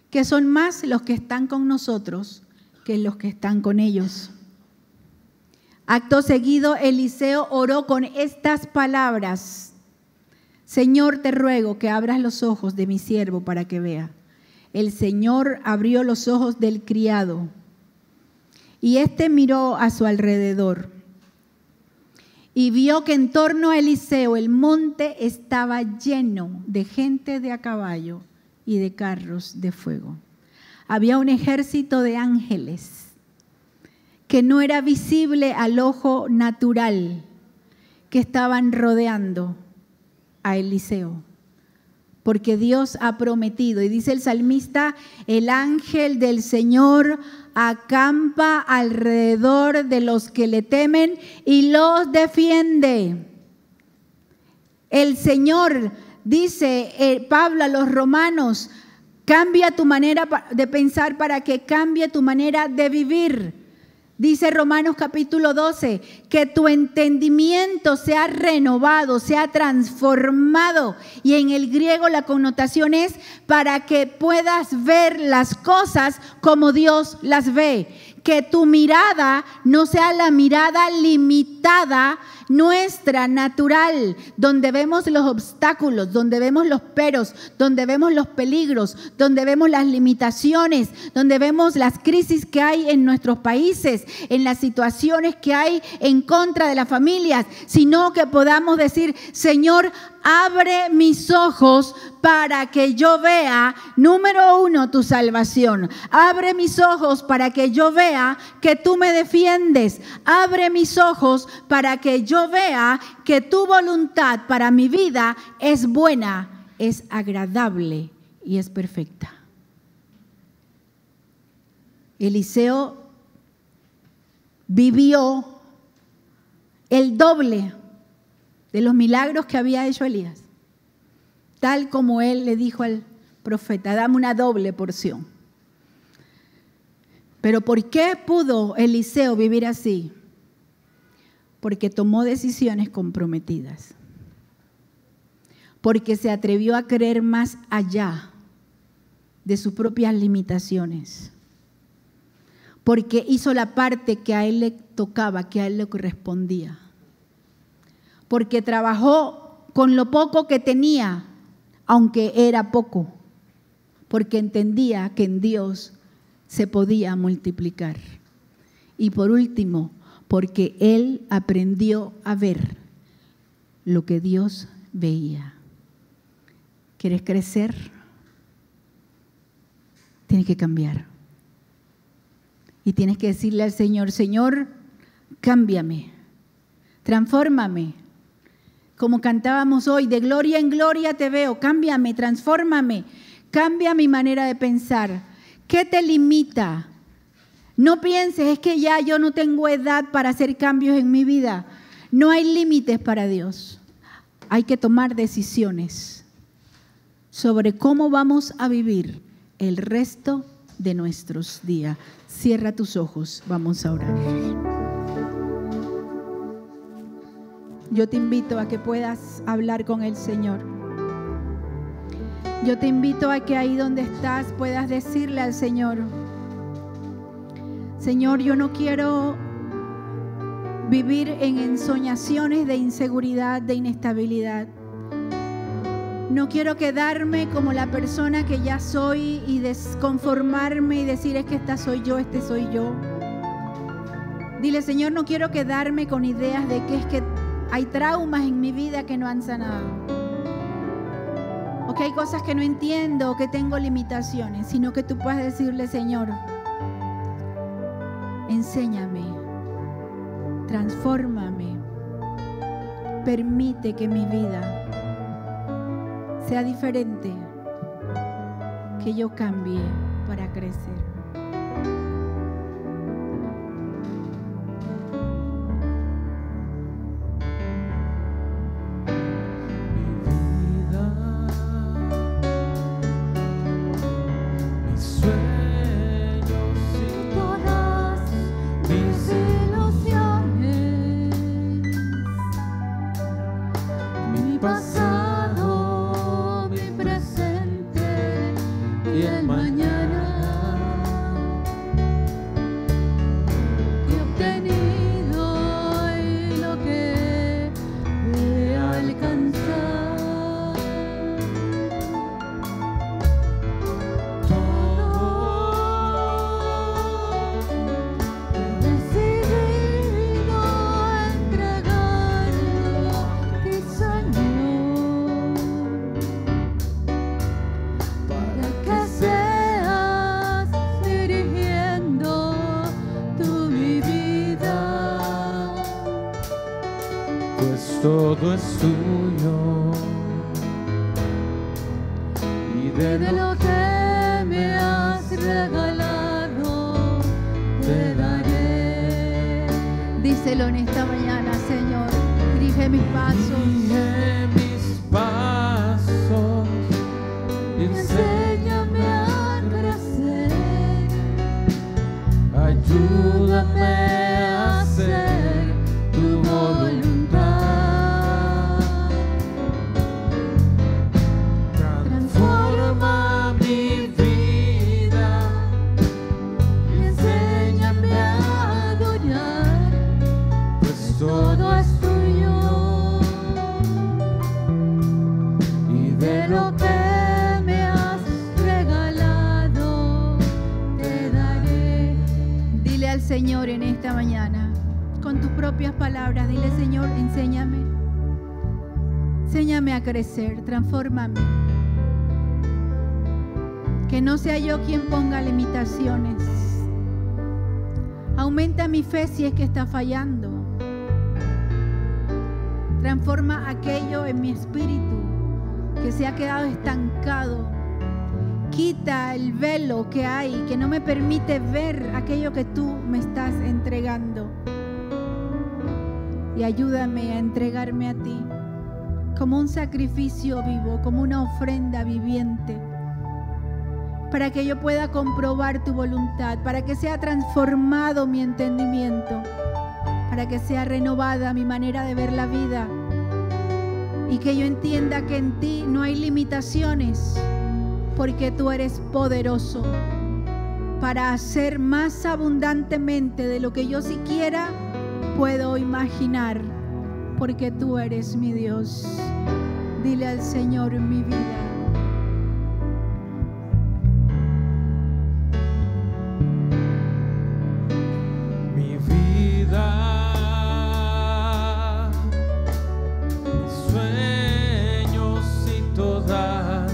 S1: que son más los que están con nosotros que los que están con ellos. Acto seguido, Eliseo oró con estas palabras: Señor, te ruego que abras los ojos de mi siervo para que vea. El Señor abrió los ojos del criado y éste miró a su alrededor y vio que en torno a Eliseo el monte estaba lleno de gente de a caballo y de carros de fuego. Había un ejército de ángeles que no era visible al ojo natural, que estaban rodeando a Eliseo, porque Dios ha prometido. Y dice el salmista: el ángel del Señor acampa alrededor de los que le temen y los defiende. El Señor, dice Pablo a los romanos, Cambia tu manera de pensar para que cambie tu manera de vivir. Dice Romanos capítulo 12, que tu entendimiento sea renovado, sea transformado. Y en el griego la connotación es para que puedas ver las cosas como Dios las ve. Que tu mirada no sea la mirada limitada nuestra, natural, donde vemos los obstáculos, donde vemos los peros, donde vemos los peligros, donde vemos las limitaciones, donde vemos las crisis que hay en nuestros países, en las situaciones que hay en contra de las familias, sino que podamos decir, Señor, abre mis ojos para que yo vea, número uno, tu salvación. Abre mis ojos para que yo vea que tú me defiendes. Abre mis ojos para que yo vea que tu voluntad para mi vida es buena, es agradable y es perfecta. Eliseo vivió el doble de los milagros que había hecho Elías, tal como él le dijo al profeta, dame una doble porción. Pero ¿por qué pudo Eliseo vivir así? Porque tomó decisiones comprometidas, porque se atrevió a creer más allá de sus propias limitaciones, porque hizo la parte que a él le tocaba, que a él le correspondía, porque trabajó con lo poco que tenía, aunque era poco, porque entendía que en Dios se podía multiplicar. Y por último, porque él aprendió a ver lo que Dios veía. ¿Quieres crecer? Tienes que cambiar. Y tienes que decirle al Señor, Señor, cámbiame, transfórmame. Como cantábamos hoy, de gloria en gloria te veo, cámbiame, transfórmame, cambia mi manera de pensar. ¿Qué te limita? No pienses, es que ya yo no tengo edad para hacer cambios en mi vida. No hay límites para Dios. Hay que tomar decisiones sobre cómo vamos a vivir el resto de nuestros días. Cierra tus ojos, vamos a orar. Yo te invito a que puedas hablar con el Señor. Yo te invito a que ahí donde estás puedas decirle al Señor, Señor, yo no quiero vivir en ensoñaciones de inseguridad, de inestabilidad. No quiero quedarme como la persona que ya soy y desconformarme y decir es que esta soy yo, este soy yo. Dile, Señor, no quiero quedarme con ideas de que es que hay traumas en mi vida que no han sanado, o que hay cosas que no entiendo, o que tengo limitaciones, sino que tú puedas decirle, Señor, enséñame, transfórmame, permite que mi vida sea diferente, que yo cambie para crecer.
S2: Todo es tuyo y de lo que me has regalado te daré.
S1: Díselo en esta mañana, Señor, dirige mis pasos.
S2: Dirige mis pasos y enséñame a ayúdame a hacer tu voluntad. Transforma mi vida y enséñame a adorar, pues todo es tuyo, y de lo que me has regalado te daré.
S1: Dile al Señor en esta mañana, con tus propias palabras, dile: Señor, enséñame. Enséñame a crecer, transfórmame. Que no sea yo quien ponga limitaciones. Aumenta mi fe si es que está fallando. Transforma aquello en mi espíritu que se ha quedado estancado. Quita el velo que hay, que no me permite ver aquello que tú me estás entregando. Y ayúdame a entregarme a ti como un sacrificio vivo, como una ofrenda viviente, para que yo pueda comprobar tu voluntad, para que sea transformado mi entendimiento, para que sea renovada mi manera de ver la vida, y que yo entienda que en ti no hay limitaciones, porque tú eres poderoso para hacer más abundantemente de lo que yo siquiera puedo imaginar, porque tú eres mi Dios. Dile al Señor en mi vida.
S2: Mi vida, mis sueños y todas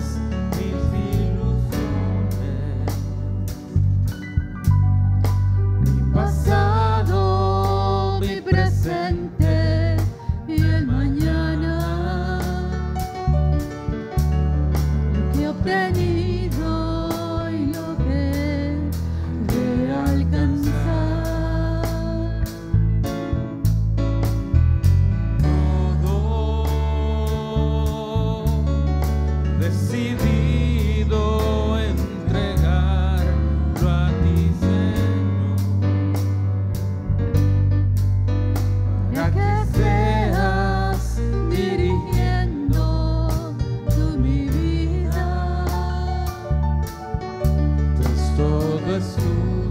S2: mis ilusiones, mi pasado, mi presente y el mañana, lo que he obtenido y lo que he de alcanzar. Todo decidido entregarlo a ti, Señor, para que seas dirigiendo tú mi vida, pues todo es tuyo.